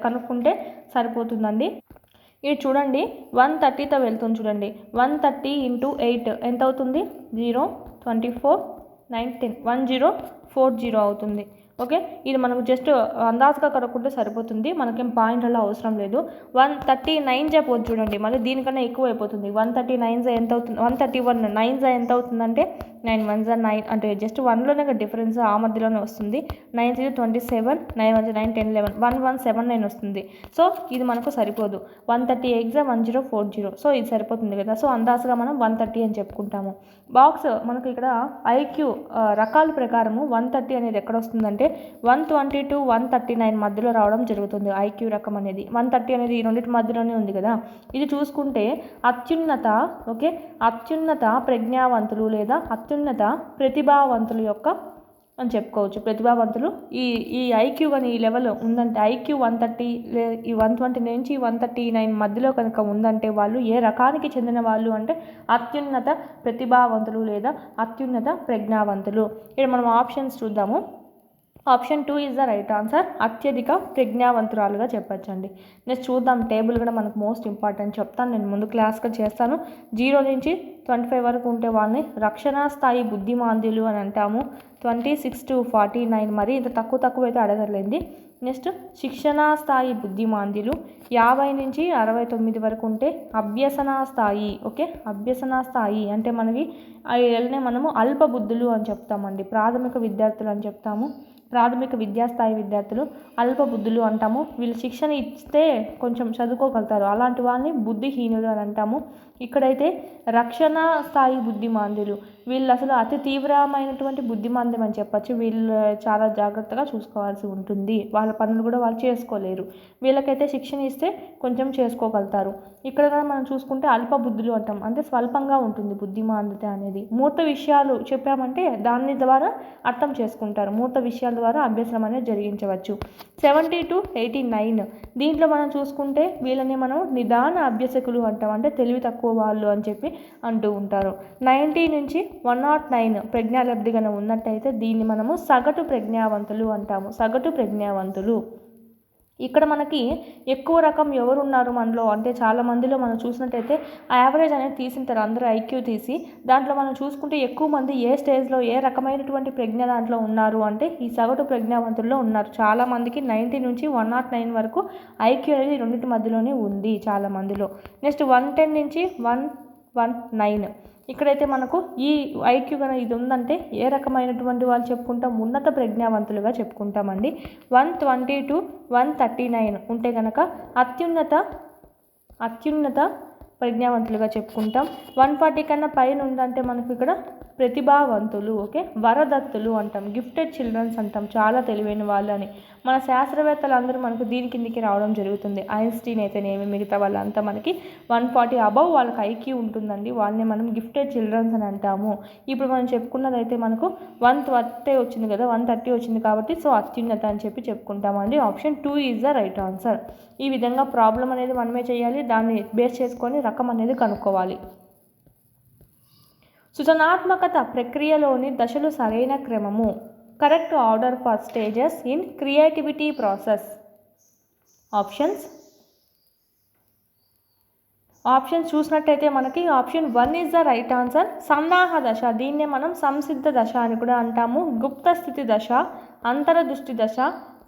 [SPEAKER 1] కనుక్కుంటే సరిపోతుందండి. ఇది చూడండి 130తో వెళ్తుంది చూడండి. 130 ఇంటూ 8 ఎంత అవుతుంది? 0, 24, 9, 10, 1040 అవుతుంది. ఓకే, ఇది మనకు జస్ట్ అందాజుగా కనుక్కుంటే సరిపోతుంది. మనకేం పాయింట్లలో అవసరం లేదు. 139 చెప్పవచ్చు చూడండి, మళ్ళీ దీనికన్నా ఎక్కువ అయిపోతుంది. 139 ఎంత అవుతుంది? 131 9 ఎంత అవుతుందంటే 9 1 9 అంటే జస్ట్ 1లోనే డిఫరెన్స్ ఆ మధ్యలోనే వస్తుంది. 9 27, 9 1 9 10 11 1179 వస్తుంది. సో ఇది మనకు సరిపోదు. 130 ఎగ్జామ్ 1040. సో ఇది సరిపోతుంది కదా. సో అందాజుగా మనం 130 అని చెప్పుకుంటాము. బాక్స్ మనకు ఇక్కడ ఐక్యూ రకాల ప్రకారము 130 అనేది ఎక్కడ వస్తుందంటే 120 to 139 మధ్యలో రావడం జరుగుతుంది. ఐక్యూ రకం అనేది 130 అనేది ఈ రెండింటి మధ్యలోనే ఉంది కదా. ఇది చూసుకుంటే అత్యున్నత అత్యున్నత ప్రజ్ఞావంతులు లేదా అత్యున్నత ప్రతిభావంతుల యొక్క అని చెప్పుకోవచ్చు. ప్రతిభావంతులు ఈ ఐక్యూ అని ఈ లెవెల్ ఉందంటే ఐక్యూ 130 ఈ 120 నుంచి 139 మధ్యలో కనుక ఉందంటే వాళ్ళు ఏ రకానికి చెందిన వాళ్ళు అంటే అత్యున్నత ప్రతిభావంతులు లేదా అత్యున్నత ప్రజ్ఞావంతులు. ఇక్కడ మనం ఆప్షన్స్ చూద్దాము. Option 2 is the right answer. అత్యధిక ప్రజ్ఞావంతురాలుగా చెప్పచ్చండి. నెక్స్ట్ చూద్దాం టేబుల్ కూడా మనకు మోస్ట్ ఇంపార్టెంట్ చెప్తాను, నేను ముందు క్లాస్గా చేస్తాను. 0 నుంచి 25 వరకు ఉంటే వాళ్ళని రక్షణ స్థాయి బుద్ధిమాంద్యులు అని అంటాము. 26 to 49 మరి ఇంత తక్కువ అయితే అడగలేండి. నెక్స్ట్ శిక్షణా స్థాయి బుద్ధిమాంద్యులు. 50 నుంచి 69 వరకు ఉంటే అభ్యసనా స్థాయి. ఓకే, అభ్యసనా స్థాయి అంటే మనకి వీళ్ళనే మనము అల్ప బుద్ధులు అని చెప్తామండి. ప్రాథమిక విద్యార్థులు అని చెప్తాము. ప్రాథమిక విద్యాస్థాయి విద్యార్థులు అల్ప బుద్ధులు అంటాము. వీళ్ళు శిక్షణ ఇస్తే కొంచెం చదువుకోగలుగుతారు, అలాంటి వాళ్ళని బుద్ధిహీనులు అని అంటాము. ఇక్కడైతే రక్షణ స్థాయి బుద్ధిమాంద్యులు, వీళ్ళు అసలు అతి తీవ్రమైనటువంటి బుద్ధిమాంద్యం అని చెప్పచ్చు. వీళ్ళు చాలా జాగ్రత్తగా చూసుకోవాల్సి ఉంటుంది, వాళ్ళ పనులు కూడా వాళ్ళు చేసుకోలేరు. వీళ్ళకైతే శిక్షణ ఇస్తే కొంచెం చేసుకోగలుగుతారు. ఇక్కడ కూడా మనం చూసుకుంటే అల్ప బుద్ధులు అంటాం, అంటే స్వల్పంగా ఉంటుంది బుద్ధిమాంద్యత అనేది. మూర్త విషయాలు చెప్పామంటే దాని ద్వారా అర్థం చేసుకుంటారు, మూర్త విషయాల ద్వారా అభ్యసనం అనేది జరిగించవచ్చు. 70 to 89 దీంట్లో మనం చూసుకుంటే వీళ్ళని మనం నిదాన అభ్యసకులు అంటాం, అంటే తెలివి తక్కువ వాళ్ళు అని చెప్పి అంటూ ఉంటారు. 90 నుంచి 109 ప్రజ్ఞాలబ్ధి కనుక ఉన్నట్టయితే దీన్ని మనము సగటు ప్రజ్ఞావంతులు అంటాము. సగటు ప్రజ్ఞావంతులు. ఇక్కడ మనకి ఎక్కువ రకం ఎవరు ఉన్నారు మనలో అంటే చాలా మందిలో మనం చూసినట్టయితే యావరేజ్ అనేది తీసింటారు అందరూ ఐక్యూ తీసి. దాంట్లో మనం చూసుకుంటే ఎక్కువ మంది ఏ స్టేజ్లో ఏ రకమైనటువంటి ప్రజ్ఞ దాంట్లో ఉన్నారు అంటే ఈ సగటు ప్రజ్ఞావంతుల్లో ఉన్నారు. చాలామందికి 90 నుంచి 109 వరకు ఐక్యూ అనేది రెండింటి మధ్యలోనే ఉంది చాలా మందిలో. నెక్స్ట్ 110 నుంచి 119 ఇక్కడైతే మనకు ఈ ఐక్యూ కనుక ఇది ఉందంటే ఏ రకమైనటువంటి వాళ్ళు చెప్పుకుంటాం, ఉన్నత ప్రజ్ఞావంతులుగా చెప్పుకుంటామండి. 120 to 139 ఉంటే కనుక అత్యున్నత ప్రజ్ఞావంతులుగా చెప్పుకుంటాం. 140 కన్నా పైన ఉందంటే మనకు ఇక్కడ ప్రతిభావంతులు. ఓకే, వరదత్తులు అంటాం, గిఫ్టెడ్ చిల్డ్రన్స్ అంటాం, చాలా తెలివైన వాళ్ళు అని. మన శాస్త్రవేత్తలు అందరూ మనకు దీని కిందికి రావడం జరుగుతుంది. ఐన్స్టీన్ అయితేనేమి మిగతా వాళ్ళంతా మనకి 140 అబవ్ వాళ్ళకి ఐక్యూ ఉంటుందండి, వాళ్ళని మనం గిఫ్టెడ్ చిల్డ్రన్స్ అని అంటాము. ఇప్పుడు మనం చెప్పుకున్నదైతే మనకు 130 వచ్చింది కదా, 130 వచ్చింది కాబట్టి సో అత్యున్నత అని చెప్పి చెప్పుకుంటామండి. Option 2 is the right answer. ఈ విధంగా ప్రాబ్లం అనేది మనమే చేయాలి, దాన్ని బేస్ చేసుకొని రకం అనేది కనుక్కోవాలి. సృజనాత్మకత ప్రక్రియలోని దశలు సరైన క్రమము. Correct order for stages in creativity process. Options చూసినట్టయితే మనకి option 1 is the right answer. సన్నాహ దశ, దీన్నే మనం సంసిద్ధ దశ అని కూడా అంటాము. గుప్త స్థితి దశ, అంతరదృష్టి దశ,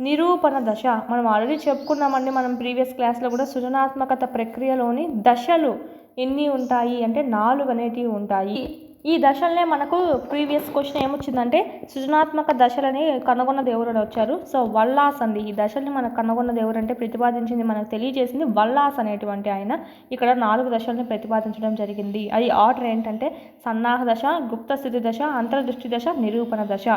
[SPEAKER 1] నిరూపణ దశ. మనం ఆల్రెడీ చెప్పుకున్నామండి మనం ప్రీవియస్ క్లాస్లో కూడా. సృజనాత్మకత ప్రక్రియలోని దశలు ఎన్ని ఉంటాయి అంటే 4 అనేటివి ఉంటాయి. ఈ దశలనే మనకు ప్రీవియస్ క్వశ్చన్ ఏమొచ్చిందంటే సృజనాత్మక దశలని కనుగొన్నది ఎవరు అని వచ్చారు. సో వల్లాస్ అండి, ఈ దశల్ని మనకు కనుగొన్నది ఎవరంటే ప్రతిపాదించింది మనకు తెలియజేసింది వల్లాస్ అనేటువంటి ఆయన. ఇక్కడ 4 దశల్ని ప్రతిపాదించడం జరిగింది. అది ఆర్డర్ ఏంటంటే సన్నాహ దశ, గుప్త స్థితి దశ, అంతర్దృష్టి దశ, నిరూపణ దశ.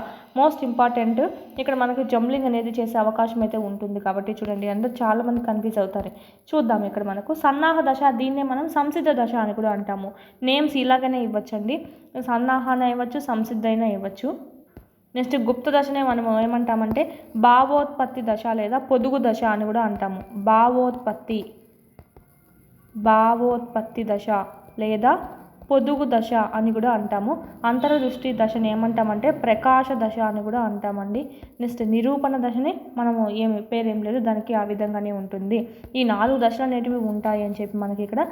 [SPEAKER 1] మోస్ట్ ఇంపార్టెంట్, ఇక్కడ మనకు జంబ్లింగ్ అనేది చేసే అవకాశం అయితే ఉంటుంది కాబట్టి చూడండి, అందరూ చాలామంది కన్ఫ్యూజ్ అవుతారు. చూద్దాం ఇక్కడ మనకు సన్నాహ దశ, దీన్నే మనం సంసిద్ధ దశ అని కూడా అంటాము. నేమ్స్ ఇలాగనే ఇవ్వచ్చండి, సన్నాహన ఇవ్వచ్చు, సంసిద్ధ అయినా ఇవ్వచ్చు. నెక్స్ట్ గుప్త దశనే మనం ఏమంటామంటే భావోత్పత్తి దశ లేదా పొదుగు దశ అని కూడా అంటాము. భావోత్పత్తి దశ లేదా పొదుగు దశ అని కూడా అంటాము. అంతర్దృష్టి దశని ఏమంటామంటే ప్రకాశ దశ అని కూడా అంటామండి. నెక్స్ట్ నిరూపణ దశని మనము పేరేం లేదు, దానికి ఆ విధంగానే ఉంటుంది. ఈ 4 దశలు అనేటివి ఉంటాయి అని చెప్పి మనకి ఇక్కడ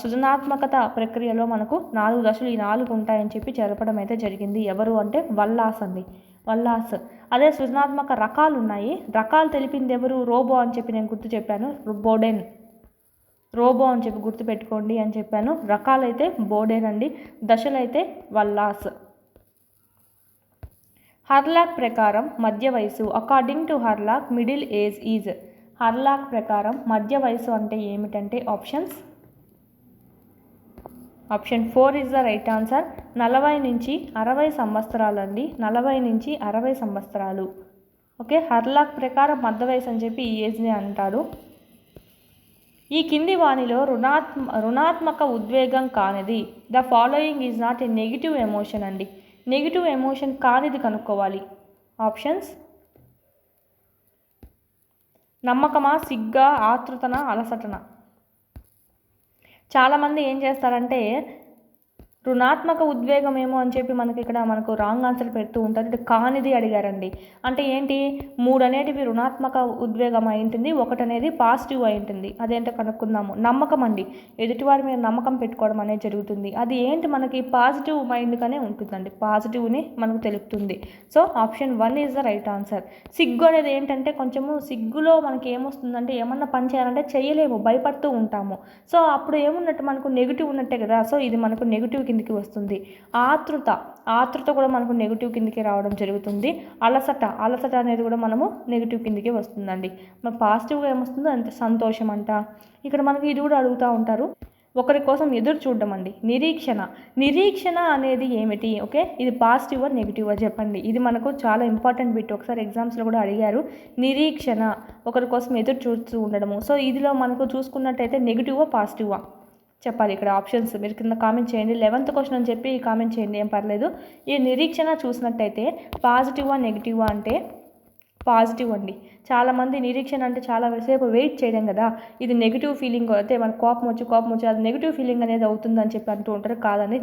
[SPEAKER 1] సృజనాత్మకత ప్రక్రియలో మనకు 4 దశలు, ఈ 4 ఉంటాయని చెప్పి చెప్పడం అయితే జరిగింది. ఎవరు అంటే వల్లాస్ అండి, వల్లాస్. అదే సృజనాత్మక రకాలు ఉన్నాయి, రకాలు తెలిపింది ఎవరు, రోబో అని చెప్పి నేను గుర్తు చెప్పాను, బోడెన్, రోబో అని చెప్పి గుర్తుపెట్టుకోండి అని చెప్పాను. రకాలైతే బోడెన్ అండి, దశలైతే వల్లాస్. హర్లాక్ ప్రకారం మధ్య వయసు. According to Hurlock middle age is. Hurlock ప్రకారం మధ్య వయసు అంటే ఏమిటంటే option 4 is the right answer. 40 నుంచి 60 సంవత్సరాలు అండి, 40 నుంచి 60 సంవత్సరాలు. ఓకే, హర్లాక్ ప్రకారం మధ్య వయసు అని చెప్పి ఈ ఏజ్ని అంటాడు. ఈ కింది వానిలో రుణాత్మక ఉద్వేగం కానిది. The following is not a negative emotion అండి. నెగిటివ్ ఎమోషన్ కానిది కనుక్కోవాలి. ఆప్షన్స్ నమ్మకమా, సిగ్గా, ఆతృతన, అలసటన. చాలామంది ఏం చేస్తారంటే రుణాత్మక ఉద్వేగం ఏమో అని చెప్పి మనకు రాంగ్ ఆన్సర్ పెడుతూ ఉంటారు. అంటే కానిది అడిగారండి. అంటే ఏంటి, 3 అనేటివి రుణాత్మక ఉద్వేగం అయి ఉంటుంది, 1 అనేది పాజిటివ్ అయి ఉంటుంది. అదేంటో కనుక్కుందాము. నమ్మకం అండి, ఎదుటివారి మీద నమ్మకం పెట్టుకోవడం అనేది జరుగుతుంది. అది ఏంటి, మనకి పాజిటివ్ మైండ్గానే ఉంటుందండి, పాజిటివ్ని మనకు తెలుపుతుంది. So option 1 is the right answer. సిగ్గు అనేది ఏంటంటే కొంచెము సిగ్గులో మనకి ఏమొస్తుందంటే ఏమన్నా పని చేయాలంటే చేయలేము, భయపడుతూ ఉంటాము. సో అప్పుడు ఏమున్నట్టు మనకు నెగిటివ్ ఉన్నట్టే కదా. సో ఇది మనకు నెగిటివ్ కిందికి వస్తుంది. ఆతృత కూడా మనకు నెగిటివ్ కిందికి రావడం జరుగుతుంది. అలసట అనేది కూడా మనము నెగిటివ్ కిందికి వస్తుందండి. మన పాజిటివ్గా ఏమొస్తుందో అంతే, సంతోషం అంట. ఇక్కడ మనకి ఇది కూడా అడుగుతూ ఉంటారు, ఒకరి కోసం ఎదురు చూడడం అండి. నిరీక్షణ అనేది ఏమిటి? ఓకే, ఇది పాజిటివా నెగిటివా చెప్పండి. ఇది మనకు చాలా ఇంపార్టెంట్ బిట్, ఒకసారి ఎగ్జామ్స్లో కూడా అడిగారు. నిరీక్షణ, ఒకరి కోసం ఎదురు చూస్తూ ఉండడము. సో ఇదిలో మనకు చూసుకున్నట్టయితే నెగిటివా పాజిటివా చెప్పాలి. ఇక్కడ ఆప్షన్స్ మీరు కింద కామెంట్ చేయండి. 11th క్వశ్చన్ అని చెప్పి కామెంట్ చేయండి, ఏం పర్లేదు. ఈ నిరీక్షణ చూసినట్టయితే పాజిటివా నెగిటివా అంటే పాజిటివ్ అండి. చాలామంది నిరీక్షణ అంటే చాలా సేపు వెయిట్ చేయడం కదా, ఇది నెగిటివ్ ఫీలింగ్. అయితే మనకు కోపం వచ్చి అది నెగిటివ్ ఫీలింగ్ అనేది అవుతుందని చెప్పి అంటూ ఉంటారు. కాదండి,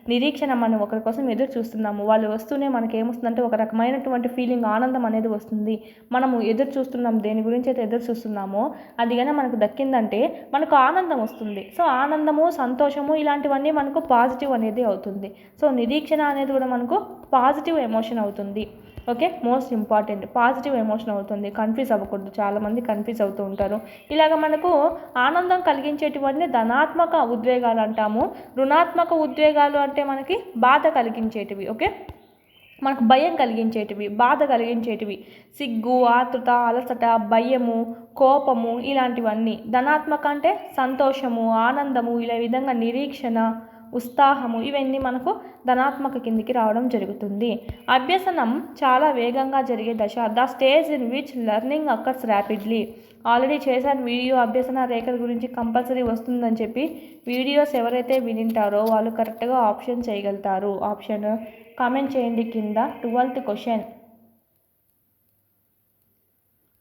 [SPEAKER 1] నిరీక్షణ మనం ఒకరి కోసం ఎదురు చూస్తున్నాము, వాళ్ళు వస్తూనే మనకి ఏమొస్తుందంటే ఒక రకమైనటువంటి ఫీలింగ్, ఆనందం అనేది వస్తుంది. మనము ఎదురు చూస్తున్నాం, దేని గురించి అయితే ఎదురు చూస్తున్నామో అది కానీ మనకు దక్కిందంటే మనకు ఆనందం వస్తుంది. సో ఆనందము, సంతోషము ఇలాంటివన్నీ మనకు పాజిటివ్ అనేది అవుతుంది. సో నిరీక్షణ అనేది కూడా మనకు పాజిటివ్ ఎమోషన్ అవుతుంది. Okay, most important, positive emotion అవుతుంది. కన్ఫ్యూజ్ అవ్వకూడదు, చాలామంది కన్ఫ్యూజ్ అవుతూ ఉంటారు. ఇలాగ మనకు ఆనందం కలిగించేటివన్నీ ధనాత్మక ఉద్వేగాలు అంటాము. రుణాత్మక ఉద్వేగాలు అంటే మనకి బాధ కలిగించేటివి. ఓకే, మనకు భయం కలిగించేటివి, బాధ కలిగించేటివి, సిగ్గు, ఆతృత, అలసట, భయము, కోపము ఇలాంటివన్నీ. ధనాత్మక అంటే సంతోషము, ఆనందము, ఇలా విధంగా నిరీక్షణ, ఉత్సాహము ఇవన్నీ మనకు ధనాత్మక కిందికి రావడం జరుగుతుంది. అభ్యసనం చాలా వేగంగా జరిగే దశ, the stage in which learning occurs rapidly. Already చేశాను వీడియో, అభ్యసన రేఖల గురించి కంపల్సరీ వస్తుందని చెప్పి. వీడియోస్ ఎవరైతే వినింటారో వాళ్ళు కరెక్ట్గా ఆప్షన్ చేయగలుగుతారు. ఆప్షన్ కామెంట్ చేయండి కింద.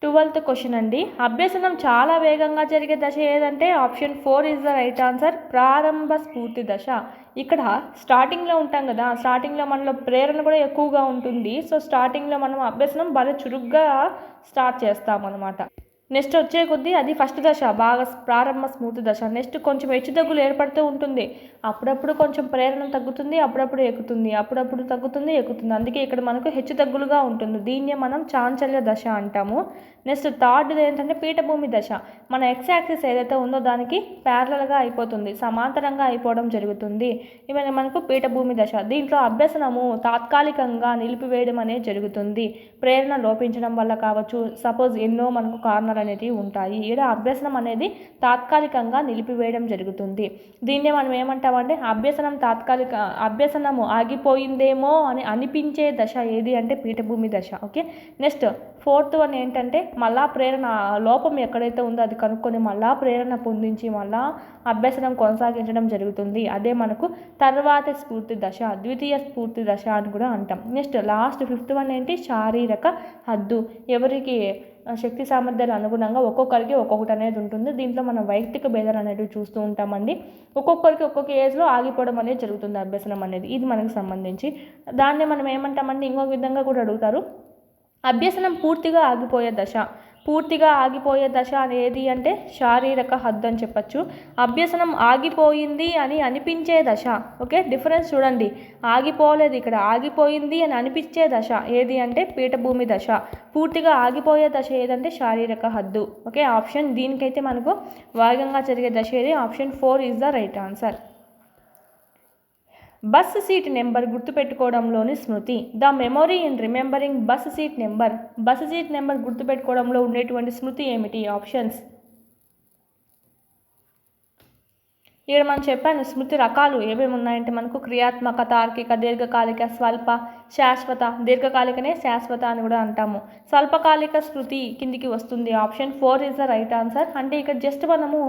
[SPEAKER 1] 12th క్వశ్చన్ అండి. అభ్యసనం చాలా వేగంగా జరిగే దశ ఏదంటే option 4 is the right answer, ప్రారంభ స్ఫూర్తి దశ. ఇక్కడ స్టార్టింగ్లో ఉంటాం కదా, స్టార్టింగ్లో మనలో ప్రేరణ కూడా ఎక్కువగా ఉంటుంది. సో స్టార్టింగ్లో మనం అభ్యసనం బాగా చురుగ్గా స్టార్ట్ చేస్తాం అనమాట. నెక్స్ట్ వచ్చే కొద్దీ అది ఫస్ట్ దశ, బాగా ప్రారంభ స్మూత్ దశ. నెక్స్ట్ కొంచెం హెచ్చుతగ్గులు ఏర్పడుతూ ఉంటుంది. అప్పుడప్పుడు కొంచెం ప్రేరణ తగ్గుతుంది, అప్పుడప్పుడు ఎక్కుతుంది, అప్పుడప్పుడు తగ్గుతుంది, ఎక్కుతుంది. అందుకే ఇక్కడ మనకు హెచ్చుతగ్గులుగా ఉంటుంది. దీన్నే మనం చాంచల్య దశ అంటాము. నెక్స్ట్ థర్డ్ది ఏంటంటే పీఠభూమి దశ. మన ఎక్స్ యాక్సిస్ ఏదైతే ఉందో దానికి ప్యారలల్గా అయిపోతుంది, సమాంతరంగా అయిపోవడం జరుగుతుంది. ఇవన్నీ మనకు పీఠభూమి దశ. దీంట్లో అభ్యసనము తాత్కాలికంగా నిలిపివేయడం అనేది జరుగుతుంది. ప్రేరణ లోపించడం వల్ల కావచ్చు, సపోజ్ ఎన్నో మనకు కారణాలు అనేటివి ఉంటాయి. ఈడ అభ్యసనం అనేది తాత్కాలికంగా నిలిపివేయడం జరుగుతుంది. దీన్నే మనం ఏమంటామంటే అభ్యసనము ఆగిపోయిందేమో అని అనిపించే దశ ఏది అంటే పీఠభూమి దశ. ఓకే, నెక్స్ట్ 4th వన్ ఏంటంటే మళ్ళా ప్రేరణ లోపం ఎక్కడైతే ఉందో అది కనుక్కొని మళ్ళా ప్రేరణ పొందించి మళ్ళా అభ్యసనం కొనసాగించడం జరుగుతుంది. అదే మనకు తర్వాతి స్ఫూర్తి దశ, ద్వితీయ స్ఫూర్తి దశ అని కూడా అంటాం. నెక్స్ట్ లాస్ట్ 5th వన్ ఏంటి, శారీరక హద్దు. ఎవరికి శక్తి సామర్థ్యాలు అనుగుణంగా ఒక్కొక్కరికి ఒక్కొక్కటి అనేది ఉంటుంది. దీంట్లో మనం వైయక్తిక భేదాలు అనేవి చూస్తూ ఉంటామండి. ఒక్కొక్కరికి ఒక్కొక్క ఏజ్లో ఆగిపోవడం అనేది జరుగుతుంది అభ్యసనం అనేది. ఇది మనకు సంబంధించి దాన్ని మనం ఏమంటామంటే ఇంకొక విధంగా కూడా అడుగుతారు, అభ్యసనం పూర్తిగా ఆగిపోయే దశ అనేది అంటే శారీరక హద్దు అని చెప్పచ్చు. అభ్యసనం ఆగిపోయింది అని అనిపించే దశ. ఓకే, డిఫరెన్స్ చూడండి, ఆగిపోలేదు, ఇక్కడ ఆగిపోయింది అని అనిపించే దశ ఏది అంటే పీఠభూమి దశ. పూర్తిగా ఆగిపోయే దశ ఏదంటే శారీరక హద్దు. ఓకే, ఆప్షన్ దీనికైతే మనకు వేగంగా జరిగే దశ ఏది, option 4 is the right answer. Bus seat number గుర్తుపెట్టుకోవడంలోని స్మృతి, the memory in remembering bus seat number గుర్తుపెట్టుకోవడంలో ఉండేటువంటి స్మృతి ఏమిటి? ఆప్షన్స్ ఇక్కడ మనం చెప్పాను స్మృతి రకాలు ఏమేమి ఉన్నాయంటే మనకు క్రియాత్మక, తార్కిక, దీర్ఘకాలిక, స్వల్ప, శాశ్వత. దీర్ఘకాలికనే శాశ్వత అని కూడా అంటాము. స్వల్పకాలిక స్మృతి కిందికి వస్తుంది. Option 4 is the right answer. అంటే ఇక్కడ జస్ట్ మనము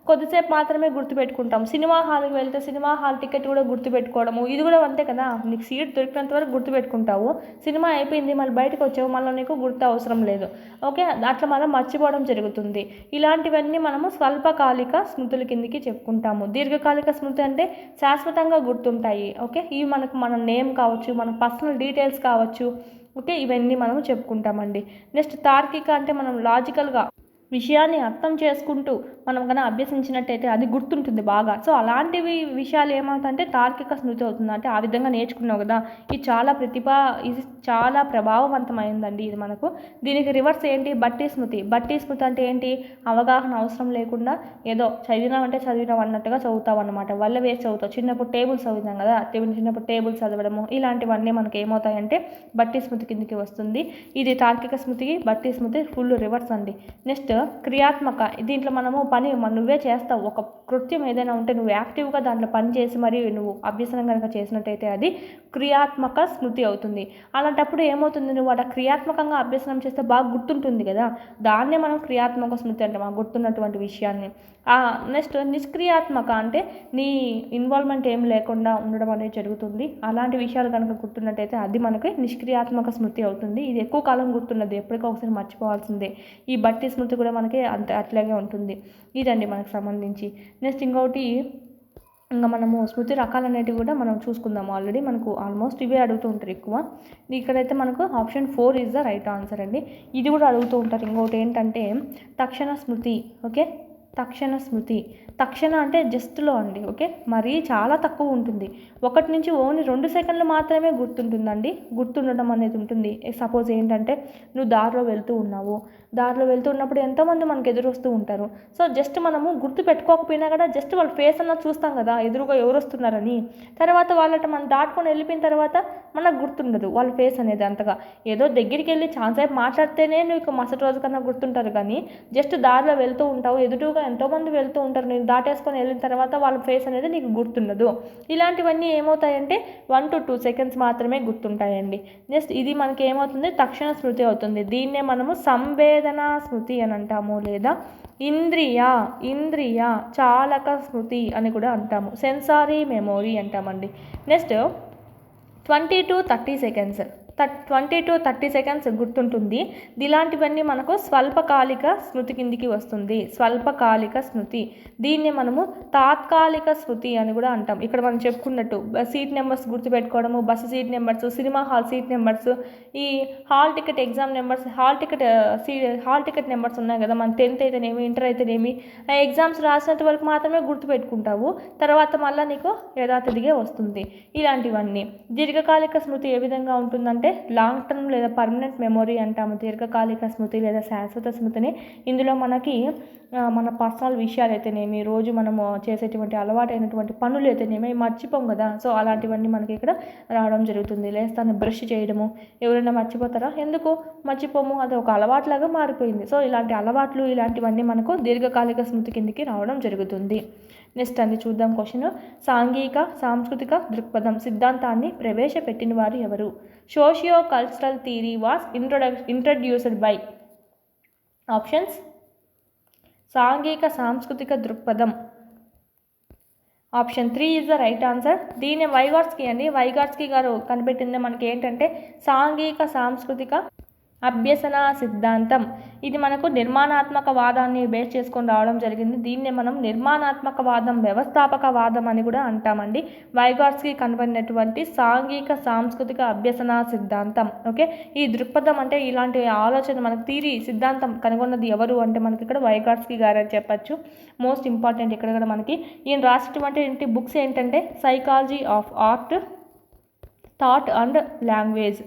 [SPEAKER 1] కొద్దిసేపు మాత్రమే గుర్తుపెట్టుకుంటాం. సినిమా హాల్కి వెళ్తే సినిమా హాల్ టికెట్ కూడా గుర్తుపెట్టుకోవడము, ఇది కూడా అంతే కదా. నీకు సీట్ దొరికినంత వరకు గుర్తుపెట్టుకుంటావు, సినిమా అయిపోయింది మళ్ళీ బయటకు వచ్చావు, మళ్ళీ నీకు గుర్తు అవసరం లేదు. ఓకే, అట్లా మనం మర్చిపోవడం జరుగుతుంది. ఇలాంటివన్నీ మనము స్వల్పకాలిక స్మృతుల కిందికి చెప్పుకుంటాము. దీర్ఘకాలిక స్మృతి అంటే శాశ్వతంగా గుర్తుంటాయి. ఓకే, ఇవి మనకు మన నేమ్ కావచ్చు, మన పర్సనల్ డీటెయిల్స్ కావచ్చు. ఓకే, ఇవన్నీ మనము చెప్పుకుంటామండి. నెక్స్ట్ తార్కిక అంటే మనం లాజికల్గా విషయాన్ని అర్థం చేసుకుంటూ మనం కన్నా అభ్యసించినట్టయితే అది గుర్తుంటుంది బాగా. సో అలాంటివి విషయాలు ఏమవుతాయంటే తార్కిక స్మృతి అవుతుంది. అంటే ఆ విధంగా నేర్చుకున్నావు కదా, ఇది చాలా ప్రభావవంతమైందండి ఇది మనకు. దీనికి రివర్స్ ఏంటి, బట్టి స్మృతి. బట్టి స్మృతి అంటే ఏంటి, అవగాహన అవసరం లేకుండా ఏదో చదివినామంటే చదివినాం అన్నట్టుగా చదువుతావు అనమాట. వల్ల వేసి చదువుతావు. చిన్నప్పుడు టేబుల్స్ చదువుతాం కదా, చిన్నప్పుడు టేబుల్స్ చదవడము ఇలాంటివన్నీ మనకి ఏమవుతాయంటే బట్టి స్మృతి కిందకి వస్తుంది. ఇది తార్కిక స్మృతికి, బట్టి స్మృతి ఫుల్ రివర్స్ అండి. నెక్స్ట్ క్రియాత్మక. దీంట్లో మనము పని నువ్వే చేస్తావు. ఒక కృత్యం ఏదైనా ఉంటే నువ్వు యాక్టివ్గా దాంట్లో పని చేసి మరి నువ్వు అభ్యసనం కనుక చేసినట్టయితే అది క్రియాత్మక స్మృతి అవుతుంది. అలాంటప్పుడు ఏమవుతుంది, నువ్వు అలా క్రియాత్మకంగా అభ్యసనం చేస్తే బాగా గుర్తుంటుంది కదా, దాన్నే మనం క్రియాత్మక స్మృతి అంటాం, ఆ గుర్తున్నటువంటి విషయాన్ని. నెక్స్ట్ నిష్క్రియాత్మక అంటే నీ ఇన్వాల్వ్మెంట్ ఏం లేకుండా ఉండడం అనేది జరుగుతుంది. అలాంటి విషయాలు కనుక గుర్తున్నట్టయితే అది మనకి నిష్క్రియాత్మక స్మృతి అవుతుంది. ఇది ఎక్కువ కాలం గుర్తున్నది, ఎప్పటికో ఒకసారి మర్చిపోవాల్సిందే. ఈ బట్టి స్మృతి కూడా మనకి అట్లాగే ఉంటుంది. ఇదండి మనకు సంబంధించి. నెక్స్ట్ ఇంకొకటి, ఇంకా మనము స్మృతి రకాలు అనేటివి కూడా మనం చూసుకుందాము. ఆల్రెడీ మనకు ఆల్మోస్ట్ ఇవే అడుగుతూ ఉంటారు ఎక్కువ. ఇక్కడైతే మనకు option 4 is the right answer అండి. ఇది కూడా అడుగుతూ ఉంటారు. ఇంకొకటి ఏంటంటే తక్షణ స్మృతి. ఓకే, తక్షణ స్మృతి. తక్షణ అంటే జస్ట్లో అండి. ఓకే, మరీ చాలా తక్కువ ఉంటుంది. 1 నుంచి ఓన్లీ 2 సెకండ్లు మాత్రమే గుర్తుంటుందండి. గుర్తుండడం అనేది ఉంటుంది. సపోజ్ ఏంటంటే నువ్వు దారిలో వెళ్తూ ఉన్నావు, దారిలో వెళ్తూ ఉన్నప్పుడు ఎంతోమంది మనకు ఎదురు వస్తూ ఉంటారు. సో జస్ట్ మనము గుర్తు పెట్టుకోకపోయినా కూడా జస్ట్ వాళ్ళ ఫేస్ అన్న చూస్తాం కదా, ఎదురుగా ఎవరు వస్తున్నారని. తర్వాత వాళ్ళట మనం దాటుకొని వెళ్ళిపోయిన తర్వాత మనకు గుర్తుండదు వాళ్ళ ఫేస్ అనేది అంతగా. ఏదో దగ్గరికి వెళ్ళి ఛాన్స్ అయిపు మాట్లాడితేనే నీకు మరుసటి రోజు కన్నా గుర్తుంటారు. కానీ జస్ట్ దారిలో వెళ్తూ ఉంటావు, ఎదురుగా ఎంతోమంది వెళ్తూ ఉంటారు, నేను దాటేసుకొని వెళ్ళిన తర్వాత వాళ్ళ ఫేస్ అనేది నీకు గుర్తుండదు. ఇలాంటివన్నీ ఏమవుతాయంటే 1 to 2 సెకండ్స్ మాత్రమే గుర్తుంటాయండి. నెక్స్ట్ ఇది మనకి ఏమవుతుంది, తక్షణ స్మృతి అవుతుంది. దీన్నే మనము సంవేదనా స్మృతి అని అంటాము, లేదా ఇంద్రియ చాలక స్మృతి అని కూడా అంటాము. సెన్సారీ మెమొరీ అంటామండి. Next 20 to 30 seconds 20 to 30 seconds గుర్తుంటుంది. ఇలాంటివన్నీ మనకు స్వల్పకాలిక స్మృతి కిందికి వస్తుంది. స్వల్పకాలిక స్మృతి. దీన్ని మనము తాత్కాలిక స్మృతి అని కూడా అంటాం. ఇక్కడ మనం చెప్పుకున్నట్టు సీట్ నెంబర్స్ గుర్తుపెట్టుకోవడము, bus seat numbers, cinema hall seat numbers, ఈ hall ticket exam numbers, hall ticket numbers ఉన్నాయి కదా, మన 10th అయితేనేమి, ఇంటర్ అయితేనేమి, ఎగ్జామ్స్ రాసినంత వరకు మాత్రమే గుర్తుపెట్టుకుంటావు. తర్వాత మళ్ళీ నీకు యథాతథిగా వస్తుంది. ఇలాంటివన్నీ. దీర్ఘకాలిక స్మృతి ఏ విధంగా ఉంటుందంటే లాంగ్ టర్మ్ లేదా పర్మనెంట్ మెమొరీ అంటాము దీర్ఘకాలిక స్మృతి లేదా శాశ్వత స్మృతిని. ఇందులో మనకి మన పర్సనల్ విషయాలు అయితేనేమి, రోజు మనము చేసేటువంటి అలవాటైనటువంటి పనులు అయితేనేమి మర్చిపోం కదా. సో అలాంటివన్నీ మనకి ఇక్కడ రావడం జరుగుతుంది. లేస్తాను బ్రష్ చేయడము, ఎవరైనా మర్చిపోతారా, ఎందుకు మర్చిపోము, అది ఒక అలవాట్లాగా మారిపోయింది. సో ఇలాంటి అలవాట్లు ఇలాంటివన్నీ మనకు దీర్ఘకాలిక స్మృతి కిందికి రావడం జరుగుతుంది. నెక్స్ట్ అండి చూద్దాం క్వశ్చన్. సాంఘిక సాంస్కృతిక దృక్పథం సిద్ధాంతాన్ని ప్రవేశపెట్టిన వారు ఎవరు? Socio cultural theory was introduced by. Options: సాంఘిక సాంస్కృతిక దృక్పథం. Option 3 is the right answer. దీన్ని వైగాట్స్కీ అండి. వైగాట్స్కీ గారు కనిపెట్టింది మనకి ఏంటంటే సాంఘిక సాంస్కృతిక అభ్యసన సిద్ధాంతం. ఇది మనకు నిర్మాణాత్మక వాదాన్ని బేస్ చేసుకొని రావడం జరిగింది. దీన్నే మనం నిర్మాణాత్మక వాదం, వ్యవస్థాపక వాదం అని కూడా అంటామండి. వైగాట్స్కీ కనుగొన్నటువంటి సాంఘిక సాంస్కృతిక అభ్యసన సిద్ధాంతం. ఓకే, ఈ దృక్పథం అంటే ఇలాంటి ఆలోచన మనకు థియరీ సిద్ధాంతం కనుగొన్నది ఎవరు అంటే మనకి ఇక్కడ వైగాట్స్కీ గారు అని చెప్పచ్చు. మోస్ట్ ఇంపార్టెంట్ ఇక్కడ కూడా మనకి ఈయన రాసినటువంటి బుక్స్ ఏంటంటే psychology of art, thought and language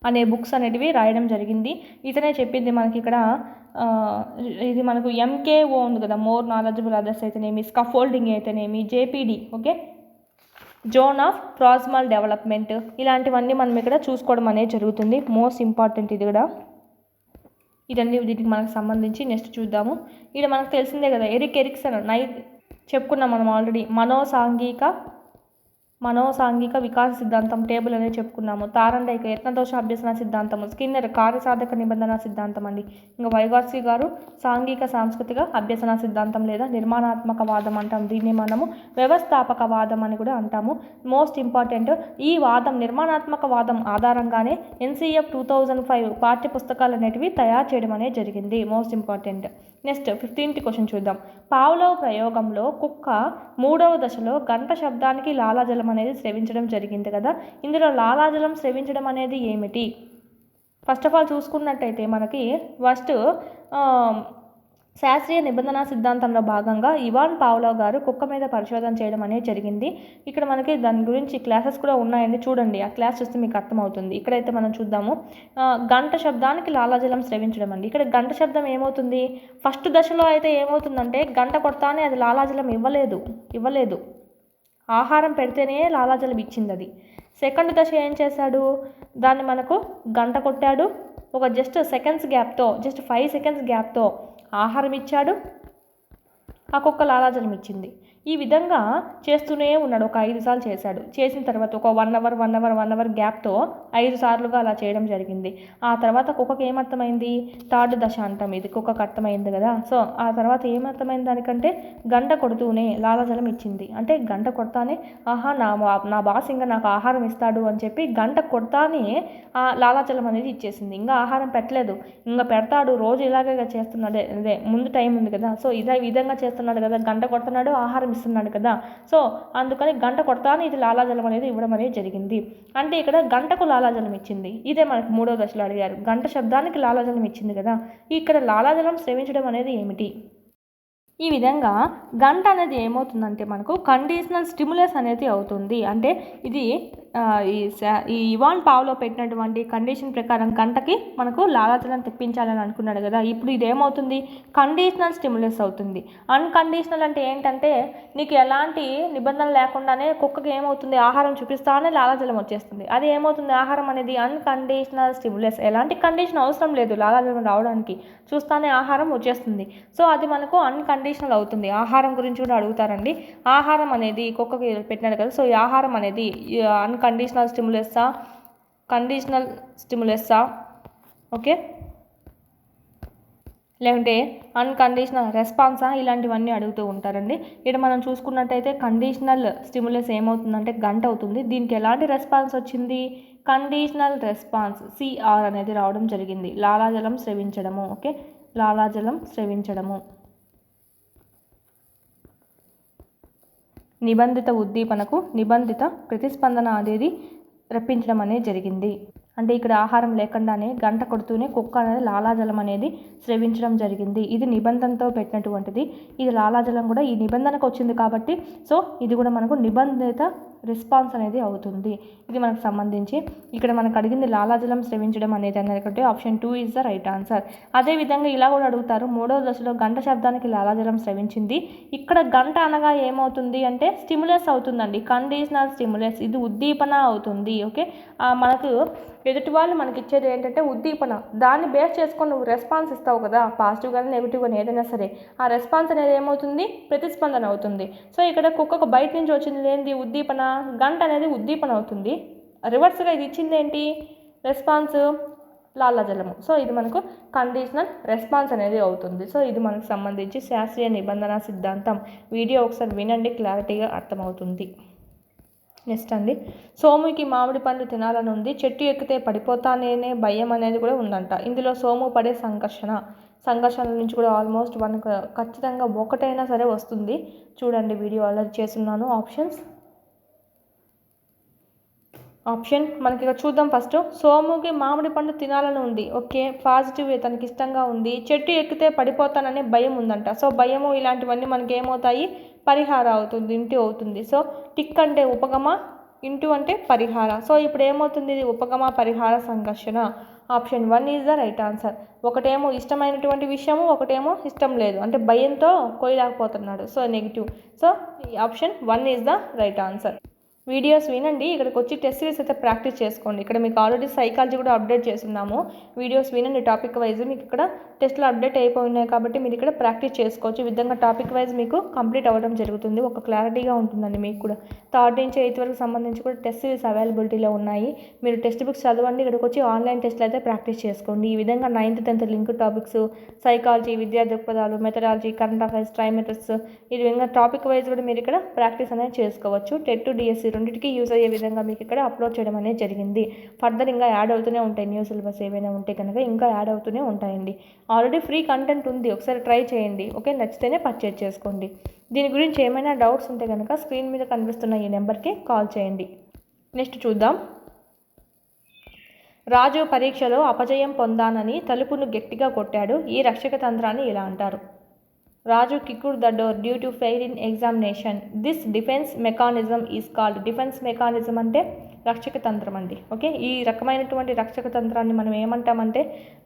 [SPEAKER 1] అనే బుక్స్ అనేటివి రాయడం జరిగింది. ఇతనే చెప్పింది మనకి ఇక్కడ. ఇది మనకు MKO ఉంది కదా, మోర్ నాలెడ్జబుల్ అదర్స్ అయితేనేమి, స్కఫోల్డింగ్ అయితేనేమి, JPD, okay, zone of proximal development, ఇలాంటివన్నీ మనం ఇక్కడ చూసుకోవడం అనేది జరుగుతుంది. మోస్ట్ ఇంపార్టెంట్ ఇది కూడా. ఇదన్నీ దీనికి మనకు సంబంధించి. నెక్స్ట్ చూద్దాము. ఇక్కడ మనకు తెలిసిందే కదా, ఎరిక్ ఎరిక్సన్ చెప్పుకున్నాం మనం ఆల్రెడీ. మనోసాంఘిక వికాస సిద్ధాంతం టేబుల్ అనేది చెప్పుకున్నాము. తారండైక యత్నదోష అభ్యసన సిద్ధాంతము, స్కిన్నర్ కార్యసాధక నిబంధన సిద్ధాంతం అండి. ఇంకా వైగాట్స్కి గారు సాంఘిక సాంస్కృతిక అభ్యసన సిద్ధాంతం లేదా నిర్మాణాత్మకవాదం అంటాం. దీన్ని మనము వ్యవస్థాపకవాదం అని కూడా అంటాము. మోస్ట్ ఇంపార్టెంట్, ఈ వాదం నిర్మాణాత్మకవాదం ఆధారంగానే NCF 2005 పాఠ్య పుస్తకాలు అనేటివి తయారు చేయడం అనేది జరిగింది. Most important. Next 15th question చూద్దాం. పావ్లోవ్ ప్రయోగంలో కుక్క 3వ దశలో గంట శబ్దానికి లాలాజలం అనేది స్రవించడం జరిగింది కదా. ఇందులో లాలాజలం స్రవించడం అనేది ఏమిటి? ఫస్ట్ ఆఫ్ ఆల్ చూసుకున్నట్టయితే మనకి ఫస్ట్ శాస్త్రీయ నిబంధన సిద్ధాంతంలో భాగంగా ఇవాన్ పావ్లోవ్ గారు కుక్క మీద పరిశోధన చేయడం అనేది జరిగింది. ఇక్కడ మనకి దాని గురించి క్లాసెస్ కూడా ఉన్నాయండి, చూడండి. ఆ క్లాస్ చూస్తే మీకు అర్థమవుతుంది. ఇక్కడైతే మనం చూద్దాము. గంట శబ్దానికి లాలాజలం స్రవించడం అండి. ఇక్కడ గంట శబ్దం ఏమవుతుంది? ఫస్ట్ దశలో అయితే ఏమవుతుందంటే గంట కొడతానే అది లాలాజలం ఇవ్వలేదు. ఆహారం పెడితేనే లాలాజలం ఇచ్చింది అది. సెకండ్ దశ ఏం చేశాడు? దాన్ని మనకు గంట కొట్టాడు, ఒక జస్ట్ 5 సెకండ్స్ గ్యాప్తో ఆహారం ఇచ్చాడు, ఆ కుక్క లాలాజలం ఇచ్చింది. ఈ విధంగా చేస్తూనే ఉన్నాడు. ఒక 5 సార్లు చేశాడు. చేసిన తర్వాత ఒక 1 అవర్ గ్యాప్తో 5 సార్లుగా అలా చేయడం జరిగింది. ఆ తర్వాత కుక్కకి ఏమర్థమైంది? థర్డ్ దశ అంటాం ఇది. కుక్కకు అర్థమైంది కదా. సో ఆ తర్వాత ఏమర్థమైంది దానికంటే గంట కొడుతూనే లాలాజలం ఇచ్చింది. అంటే గంట కొడతానే ఆహా నా బాస్ ఇంకా నాకు ఆహారం ఇస్తాడు అని చెప్పి గంట కొడతానే ఆ లాలాజలం అనేది ఇచ్చేసింది. ఇంకా ఆహారం పెట్టలేదు, ఇంకా పెడతాడు, రోజు ఇలాగే చేస్తున్నాడు. అదే ముందు టైం ఉంది కదా. సో ఇదే విధంగా చేస్తున్నాడు కదా, గంట కొడుతున్నాడు, ఆహారం ఇస్తున్నాడు కదా. సో అందుకని గంట కొడతానే ఇది లాలాజలం అనేది ఇవ్వడం అనేది జరిగింది. అంటే ఇక్కడ గంటకు లాలాజలం ఇచ్చింది. ఇదే మనకు 3వ దశలో అడిగారు. గంట శబ్దానికి లాలాజలం ఇచ్చింది కదా. ఇక్కడ లాలాజలం స్రవించడం అనేది ఏమిటి? ఈ విధంగా గంట అనేది ఏమవుతుందంటే మనకు కండిషనల్ స్టిములస్ అనేది అవుతుంది. అంటే ఇది ఈ ఇవాన్ పావ్లోవ్ పెట్టినటువంటి కండిషన్ ప్రకారం గంటకి మనకు లాలాజలం తెప్పించాలని అనుకున్నాడు కదా. ఇప్పుడు ఇది ఏమవుతుంది? కండిషనల్ స్టిములస్ అవుతుంది. అన్కండిషనల్ అంటే ఏంటంటే నీకు ఎలాంటి నిబంధన లేకుండానే కుక్కకి ఏమవుతుంది? ఆహారం చూపిస్తానే లాలాజలం వచ్చేస్తుంది. అది ఏమవుతుంది? ఆహారం అనేది అన్కండిషనల్ స్టిములస్. ఎలాంటి కండిషన్ అవసరం లేదు లాలాజలం రావడానికి, చూస్తానే ఆహారం వచ్చేస్తుంది. సో అది మనకు అన్కండిషనల్ అవుతుంది. ఆహారం గురించి కూడా అడుగుతారండి. ఆహారం అనేది కుక్కకి పెట్టినాడు కదా. సో ఈ ఆహారం అనేది అన్కండిషనల్ స్టిములస్సా, కండిషనల్ స్టిములస్సా, ఓకే, లేకుంటే అన్కండిషనల్ రెస్పాన్సా, ఇలాంటివన్నీ అడుగుతూ ఉంటారండి. ఇక్కడ మనం చూసుకున్నట్టయితే కండిషనల్ స్టిములస్ ఏమవుతుందంటే గంట అవుతుంది. దీనికి ఎలాంటి రెస్పాన్స్ వచ్చింది? కండిషనల్ రెస్పాన్స్ CR అనేది రావడం జరిగింది. లాలాజలం స్రవించడము. ఓకే, లాలాజలం స్రవించడము. నిబంధిత ఉద్దీపనకు నిబంధిత ప్రతిస్పందన అనేది రప్పించడం అనేది జరిగింది. అంటే ఇక్కడ ఆహారం లేకుండానే గంట కొడుతూనే కుక్క అనేది లాలాజలం అనేది స్రవించడం జరిగింది. ఇది నిబంధనతో పెట్టినటువంటిది. ఇది లాలాజలం కూడా ఈ నిబంధనకు వచ్చింది కాబట్టి సో ఇది కూడా మనకు నిబంధిత రెస్పాన్స్ అనేది అవుతుంది. ఇది మనకు సంబంధించి ఇక్కడ మనకు అడిగింది లాలాజలం స్రవించడం అనేది అనుకుంటే option 2 is the right answer. అదేవిధంగా ఇలా కూడా అడుగుతారు. 3వ దశలో గంట శబ్దానికి లాలాజలం స్రవించింది. ఇక్కడ గంట అనగా ఏమవుతుంది అంటే స్టిములస్ అవుతుందండి. కండిషనల్ స్టిములస్, ఇది ఉద్దీపన అవుతుంది. ఓకే, మనకు ఎదుటి వాళ్ళు మనకి ఇచ్చేది ఏంటంటే ఉద్దీపన. దాన్ని బేస్ చేసుకొని నువ్వు రెస్పాన్స్ ఇస్తావు కదా, పాజిటివ్ కానీ నెగిటివ్ కానీ ఏదైనా సరే. ఆ రెస్పాన్స్ అనేది ఏమవుతుంది? ప్రతిస్పందన అవుతుంది. సో ఇక్కడ కుక్కకు బయట నుంచి వచ్చింది ఏంటి? ఉద్దీపన. గంట అనేది ఉద్దీపన అవుతుంది. రివర్స్గా ఇది ఇచ్చింది ఏంటి? రెస్పాన్స్ లాలాజలము. సో ఇది మనకు కండిషనల్ రెస్పాన్స్ అనేది అవుతుంది. సో ఇది మనకు సంబంధించి శాస్త్రీయ నిబంధన సిద్ధాంతం. వీడియో ఒకసారి వినండి, క్లారిటీగా అర్థమవుతుంది. నెక్స్ట్ అండి, సోముకి మామిడి పండు తినాలనుంది, చెట్టు ఎక్కితే పడిపోతానే భయం అనేది కూడా ఉందంట. ఇందులో సోము పడే సంఘర్షణ నుంచి కూడా ఆల్మోస్ట్ మనకు ఖచ్చితంగా ఒకటైనా సరే వస్తుంది. చూడండి, వీడియో ఆల్రెడీ చేస్తున్నాను. ఆప్షన్ మనకి ఇక్కడ చూద్దాం. ఫస్ట్ సోముకి మామిడి పండు తినాలని ఉంది. ఓకే, పాజిటివ్, తనకి ఇష్టంగా ఉంది. చెట్టు ఎక్కితే పడిపోతాననే భయం ఉందంట. సో భయము ఇలాంటివన్నీ మనకి ఏమవుతాయి? పరిహార అవుతుంది, ఇంటి అవుతుంది. సో టిక్ అంటే ఉపగమ, ఇంటూ అంటే పరిహార. సో ఇప్పుడు ఏమవుతుంది? ఇది ఉపగమ పరిహార సంఘర్షణ. Option 1 is the right answer. ఒకటేమో ఇష్టమైనటువంటి విషయము, ఒకటేమో ఇష్టం లేదు, అంటే భయంతో కోయలేకపోతున్నాడు. So negative. So option 1 is the right answer. Videos వినండి, ఇక్కడికి వచ్చి టెస్ట్ సిరీస్ అయితే ప్రాక్టీస్ చేసుకోండి. ఇక్కడ మీకు ఆల్రెడీ సైకాలజీ కూడా అప్డేట్ చేస్తున్నాము. వీడియోస్ వినండి, టాపిక్ వైజ్ మీకు ఇక్కడ టెస్ట్లో అప్డేట్ అయిపోయి ఉన్నాయి కాబట్టి మీరు ఇక్కడ ప్రాక్టీస్ చేసుకోవచ్చు. ఈ విధంగా టాపిక్ వైజ్ మీకు కంప్లీట్ అవ్వడం జరుగుతుంది. ఒక క్లారిటీగా ఉంటుందండి మీకు కూడా. 3rd నుంచి 8th వరకు సంబంధించి కూడా టెస్ట్ సిరీస్ అవైలబిలిటీలో ఉన్నాయి. మీరు టెక్స్ట్ బుక్స్ చదవండి, ఇక్కడికి వచ్చి ఆన్లైన్ టెస్ట్లు అయితే ప్రాక్టీస్ చేసుకోండి. ఈ విధంగా 9th 10th link topics, psychology, విద్యా దృక్పథాలు, methodology, current affairs, try methods, ఈ విధంగా టాపిక్ వైజ్ కూడా మీరు ఇక్కడ ప్రాక్టీస్ అనేది చేసుకోవచ్చు. టెట్ డిఎస్సి రెండింటికి యూజ్ అయ్యే విధంగా మీకు ఇక్కడ అప్లోడ్ చేయడం అనేది జరిగింది. ఫర్దర్ ఇంకా యాడ్ అవుతూనే ఉంటాయి. న్యూ సిలబస్ ఏవైనా ఉంటే కనుక ఇంకా యాడ్ అవుతూనే ఉంటాయండి. ఆల్రెడీ ఫ్రీ కంటెంట్ ఉంది, ఒకసారి ట్రై చేయండి. ఓకే, నచ్చితేనే పర్చేజ్ చేసుకోండి. దీని గురించి ఏమైనా డౌట్స్ ఉంటే కనుక స్క్రీన్ మీద కనిపిస్తున్న ఈ నెంబర్కి కాల్ చేయండి. నెక్స్ట్ చూద్దాం. రాజు పరీక్షలో అపజయం పొందానని తలుపును గట్టిగా కొట్టాడు. ఈ రక్షక తంత్రాన్ని ఇలా అంటారు. రాజు kicked the door due to fail in examination. This defense mechanism is called. Defence mechanism అంటే రక్షక తంత్రం అండి. ఓకే, ఈ రకమైనటువంటి రక్షక తంత్రాన్ని మనం ఏమంటామంటే,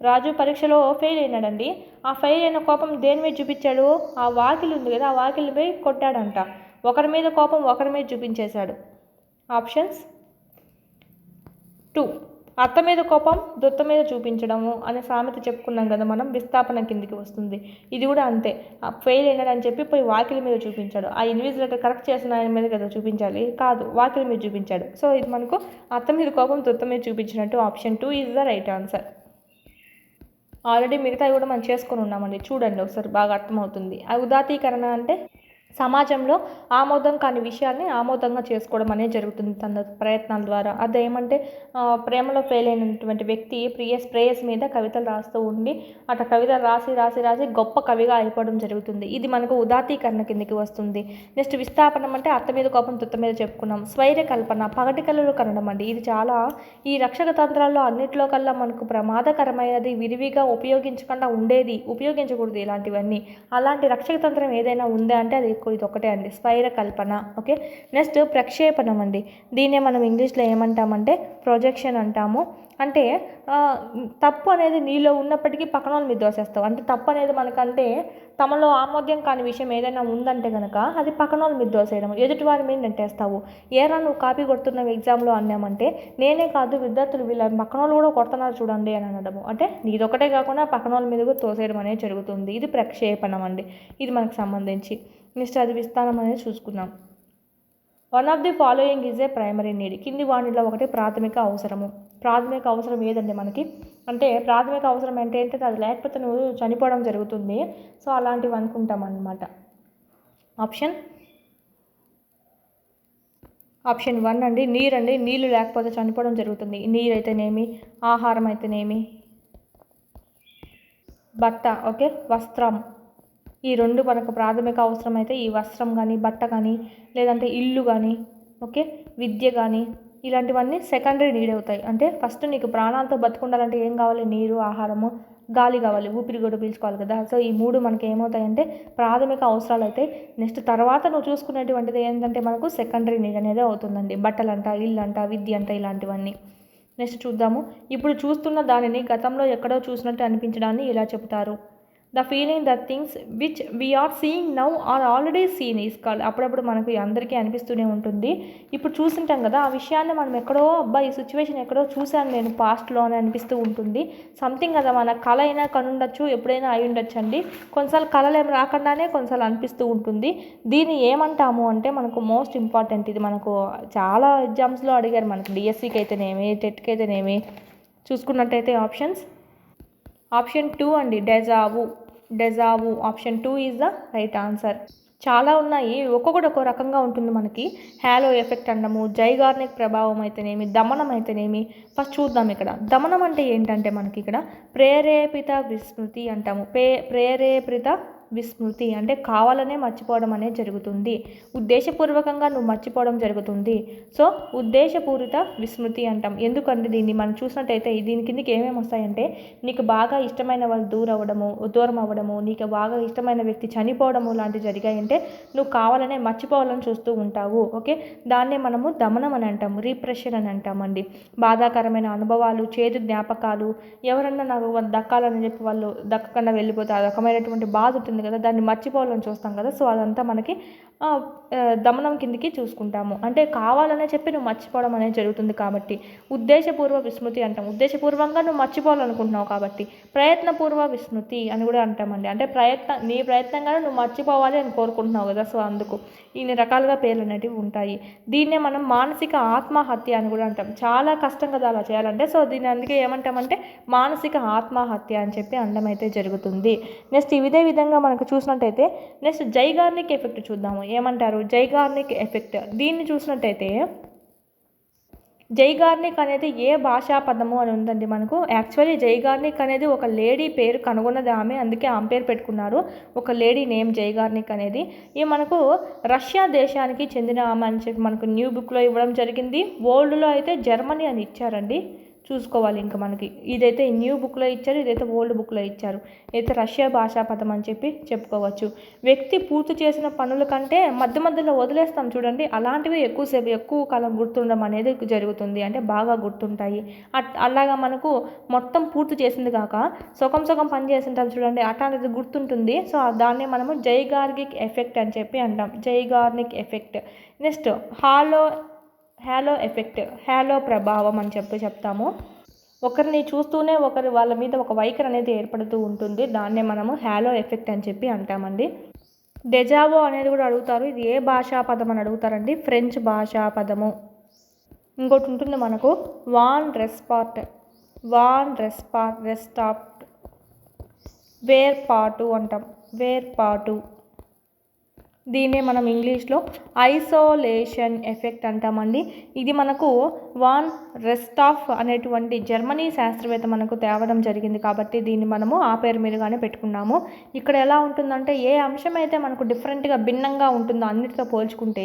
[SPEAKER 1] రాజు పరీక్షలో ఫెయిల్ అయినాడండి. ఆ ఫెయిల్ అయిన కోపం దేని మీద చూపించాడు? ఆ వాకిలి ఉంది కదా, ఆ వాకిలిపై కొట్టాడంట. ఒకరి మీద కోపం ఒకరి మీద చూపించేశాడు. ఆప్షన్స్ 2. అత్త మీద కోపం దొత్త మీద చూపించడము అనే సామెత చెప్పుకున్నాం కదా మనం, విస్థాపన కిందికి వస్తుంది. ఇది కూడా అంతే. ఫెయిల్ అయినాడు అని చెప్పి పోయి వాకిలి మీద చూపించాడు. ఆ ఇన్విజిలేటర్ కరెక్ట్ చేసిన ఆయన మీద కదా చూపించాలి, కాదు వాకిలి మీద చూపించాడు. సో ఇది మనకు అత్త మీద కోపం దొత్త మీద చూపించినట్టు. Option 2 is the right answer. Already మిగతావి కూడా మనం చేసుకొని ఉన్నామండి, చూడండి ఒకసారి, బాగా అర్థమవుతుంది. ఆ ఉదాత్తీకరణ అంటే సమాజంలో ఆమోదం కాని విషయాన్ని ఆమోదంగా చేసుకోవడం అనేది జరుగుతుంది తన ప్రయత్నాల ద్వారా. అదేమంటే ప్రేమలో ఫెయిల్ అయినటువంటి వ్యక్తి ప్రేయస్ మీద కవితలు రాస్తూ ఉండి అట్లా కవితలు రాసి రాసి రాసి గొప్ప కవిగా అయిపోవడం జరుగుతుంది. ఇది మనకు ఉదాత్తీకరణ కిందకి వస్తుంది. నెక్స్ట్ విస్థాపనం అంటే అత్త మీద కోపం తుత్త మీద చెప్పుకున్నాం. స్వైర కల్పన, పగటి కళలు కనడం అండి. ఇది చాలా ఈ రక్షక తంత్రాల్లో అన్నింటిలో కల్లా మనకు ప్రమాదకరమైనది, విరివిగా ఉపయోగించకుండా ఉండేది, ఉపయోగించకూడదు ఇలాంటివన్నీ. అలాంటి రక్షక తంత్రం ఏదైనా ఉందా అంటే అది ఇది ఒకటే అండి, స్వైర కల్పన. ఓకే, నెక్స్ట్ ప్రక్షేపణం అండి. దీన్నే మనం ఇంగ్లీష్లో ఏమంటామంటే ప్రొజెక్షన్ అంటాము. అంటే తప్పు అనేది నీలో ఉన్నప్పటికీ పక్కన వాళ్ళ మీద దోసేస్తావు. అంటే తప్పు అనేది మనకంటే తమలో ఆమోద్యం కాని విషయం ఏదైనా ఉందంటే కనుక అది పక్కన వాళ్ళ మీద దోసేయడం, ఎదుటి వారి మీద నెట్టేస్తావు. ఏరా నువ్వు కాపీ కొడుతున్నావు ఎగ్జామ్లో అన్నామంటే, నేనే కాదు విద్యార్థులు వీళ్ళ పక్కన వాళ్ళు కూడా కొడుతున్నారు చూడండి అని అనడము. అంటే నీదొకటే కాకుండా పక్కన వాళ్ళ మీద కూడా తోసేయడం అనేది జరుగుతుంది. ఇది ప్రక్షేపణం అండి. ఇది మనకు సంబంధించి. నెక్స్ట్ అది విస్తారం అనేది చూసుకుందాం. One of the following is a primary need. కింది వాటిలో ఒకటి ప్రాథమిక అవసరము. ప్రాథమిక అవసరం ఏదండి మనకి అంటే, ప్రాథమిక అవసరం ఏంటంటే అది లేకపోతే నువ్వు చనిపోవడం జరుగుతుంది. సో అలాంటివి అనుకుంటాం అన్నమాట. ఆప్షన్ 1 అండి, నీరు అండి. నీళ్ళు లేకపోతే చనిపోవడం జరుగుతుంది. నీరు అయితేనేమి, ఆహారం అయితేనేమి, బట్ట, ఓకే, వస్త్రం, ఈ రెండు మనకు ప్రాథమిక అవసరం అయితే ఈ వస్త్రం కానీ, బట్ట కానీ, లేదంటే ఇల్లు కానీ, ఓకే, విద్య కానీ, ఇలాంటివన్నీ సెకండరీ నీడ్ అవుతాయి. అంటే ఫస్ట్ నీకు ప్రాణాలతో బతుకుండాలంటే ఏం కావాలి? నీరు, ఆహారము, గాలి కావాలి, ఊపిరి కూడా పీల్చుకోవాలి కదా. సో ఈ 3 మనకి ఏమవుతాయంటే ప్రాథమిక అవసరాలు అయితే. నెక్స్ట్ తర్వాత నువ్వు చూసుకునేటువంటిది ఏంటంటే మనకు సెకండరీ నీడ్ అనేది అవుతుందండి. బట్టలంట, ఇల్లు అంట, విద్య అంట, ఇలాంటివన్నీ. నెక్స్ట్ చూద్దాము. ఇప్పుడు చూస్తున్న దానిని గతంలో ఎక్కడో చూసినట్టు అనిపించడాన్ని ఇలా చెబుతారు. The feeling the things which we are seeing now are already seen is called. అప్పుడప్పుడు మనకు అందరికీ అనిపిస్తూనే ఉంటుంది. ఇప్పుడు చూసింటాం కదా, ఆ విషయాన్ని మనం ఎక్కడో ఈ సిచ్యువేషన్ ఎక్కడో చూశాను నేను పాస్ట్లో అని అనిపిస్తూ ఉంటుంది. సంథింగ్ కదా, మన కళ అయినా కనుండొచ్చు, ఎప్పుడైనా అయి ఉండొచ్చు అండి. కొన్నిసార్లు కళలు ఏమి రాకుండానే కొన్నిసార్లు అనిపిస్తూ ఉంటుంది. దీన్ని ఏమంటాము అంటే మనకు మోస్ట్ ఇంపార్టెంట్. ఇది మనకు చాలా ఎగ్జామ్స్లో అడిగారు, మనకు డిఎస్సికి అయితేనేమి, టెట్కి అయితేనేమి. చూసుకున్నట్టయితే ఆప్షన్ 2 అండి, deja vu. Option 2 is the right answer. చాలా ఉన్నాయి, ఒక్కొక్కటి ఒక్కో రకంగా ఉంటుంది మనకి. హ్యాలో ఎఫెక్ట్ అనడము, జైగార్నిక్ ప్రభావం అయితేనేమి, దమనం అయితేనేమి. ఫస్ట్ చూద్దాం. ఇక్కడ దమనం అంటే ఏంటంటే మనకి ఇక్కడ ప్రేరేపిత విస్మృతి అంటాము. ప్రేరేపిత విస్మృతి అంటే కావాలనే మర్చిపోవడం అనేది జరుగుతుంది. ఉద్దేశపూర్వకంగా నువ్వు మర్చిపోవడం జరుగుతుంది. సో ఉద్దేశపూరిత విస్మృతి అంటాం. ఎందుకంటే దీన్ని మనం చూసినట్టయితే దీని కిందకి ఏమేమి వస్తాయంటే, నీకు బాగా ఇష్టమైన వాళ్ళు దూరం అవ్వడము, నీకు బాగా ఇష్టమైన వ్యక్తి చనిపోవడము లాంటివి జరిగాయంటే నువ్వు కావాలనే మర్చిపోవాలని చూస్తూ ఉంటావు. ఓకే, దాన్నే మనము దమనం అని అంటాము, రీప్రెషన్ అని అంటామండి. బాధాకరమైన అనుభవాలు, చేదు జ్ఞాపకాలు, ఎవరన్నా నాకు దక్కాలని చెప్పి వాళ్ళు దక్కకుండా వెళ్ళిపోతే ఆ రకమైనటువంటి బాధ ఉంటుంది ఉంటుంది కదా, దాన్ని మర్చిపోవాలని చూస్తాం కదా. సో అదంతా మనకి దమనం కిందికి చూసుకుంటాము. అంటే కావాలనే చెప్పి నువ్వు మర్చిపోవడం అనేది జరుగుతుంది కాబట్టి ఉద్దేశపూర్వ విస్మృతి అంటాం. ఉద్దేశపూర్వంగా నువ్వు మర్చిపోవాలనుకుంటున్నావు కాబట్టి ప్రయత్నపూర్వ విస్మృతి అని కూడా అంటామండి. అంటే నీ ప్రయత్నంగానే నువ్వు మర్చిపోవాలి అని కోరుకుంటున్నావు కదా, సో అందుకు ఇన్ని రకాలుగా పేర్లు అనేటివి ఉంటాయి. దీన్నే మనం మానసిక ఆత్మహత్య అని కూడా అంటాం. చాలా కష్టం కదా అలా చేయాలంటే. సో దీన్ని అందుకే ఏమంటామంటే మానసిక ఆత్మహత్య అని చెప్పి అనడం అయితే జరుగుతుంది. నెక్స్ట్ ఇదే విధంగా మనకు చూసినట్టయితే నెక్స్ట్ జైగార్నిక్ ఎఫెక్ట్ చూద్దాము. ఏమంటారు జైగార్నిక్ ఎఫెక్ట్? దీన్ని చూసినట్టయితే జైగార్నిక్ అనేది ఏ భాషా పదము అని ఉందండి మనకు. యాక్చువల్లీ జైగార్నిక్ అనేది ఒక లేడీ పేరు కనుగొన్నది ఆమె, అందుకే ఆమె పేరు పెట్టుకున్నారు, ఒక లేడీ నేమ్ జైగార్నిక్ అనేది. ఈ మనకు రష్యా దేశానికి చెందిన ఆమె అని చెప్పి మనకు న్యూ బుక్లో ఇవ్వడం జరిగింది. ఓల్డ్లో అయితే జర్మనీ అని ఇచ్చారండి. చూసుకోవాలి ఇంకా మనకి ఇదైతే న్యూ బుక్లో ఇచ్చారు, ఇదైతే ఓల్డ్ బుక్లో ఇచ్చారు. అయితే రష్యా భాషా పదం అని చెప్పి చెప్పుకోవచ్చు. వ్యక్తి పూర్తి చేసిన పనుల కంటే మధ్య మధ్యలో వదిలేస్తాం చూడండి, అలాంటివి ఎక్కువ కాలం గుర్తుండడం అనేది జరుగుతుంది. అంటే బాగా గుర్తుంటాయి. అలాగా మనకు మొత్తం పూర్తి చేసింది కాక సగం పని చేసింటాం చూడండి, అట్లాంటిది గుర్తుంటుంది. సో దాన్నే మనము జైగార్నిక్ ఎఫెక్ట్ అని చెప్పి అంటాం. Zeigarnik effect. Next hello effect, hello ప్రభావం అని చెప్తాము. ఒకరిని చూస్తూనే వాళ్ళ మీద ఒక వైఖరి అనేది ఏర్పడుతూ ఉంటుంది. దాన్నే మనము హ్యాలో ఎఫెక్ట్ అని చెప్పి అంటామండి. డెజావో అనేది కూడా అడుగుతారు. ఇది ఏ భాషా పదం అని అడుగుతారండి? ఫ్రెంచ్ భాషా పదము. ఇంకోటి ఉంటుంది మనకు వాన్ రెస్పార్ట్, రెస్టాప్ట్, వేర్పాటు అంటాం, వేర్పాటు. దీన్నే మనం ఇంగ్లీష్లో ఐసోలేషన్ ఎఫెక్ట్ అంటామండి. ఇది మనకు వాన్ రెస్టాఫ్ అనేటువంటి జర్మనీ శాస్త్రవేత్త మనకు తేవడం జరిగింది కాబట్టి దీన్ని మనము ఆ పేరు మీదుగానే పెట్టుకున్నాము. ఇక్కడ ఎలా ఉంటుందంటే ఏ అంశం అయితే మనకు డిఫరెంట్గా భిన్నంగా ఉంటుందో అన్నిటితో పోల్చుకుంటే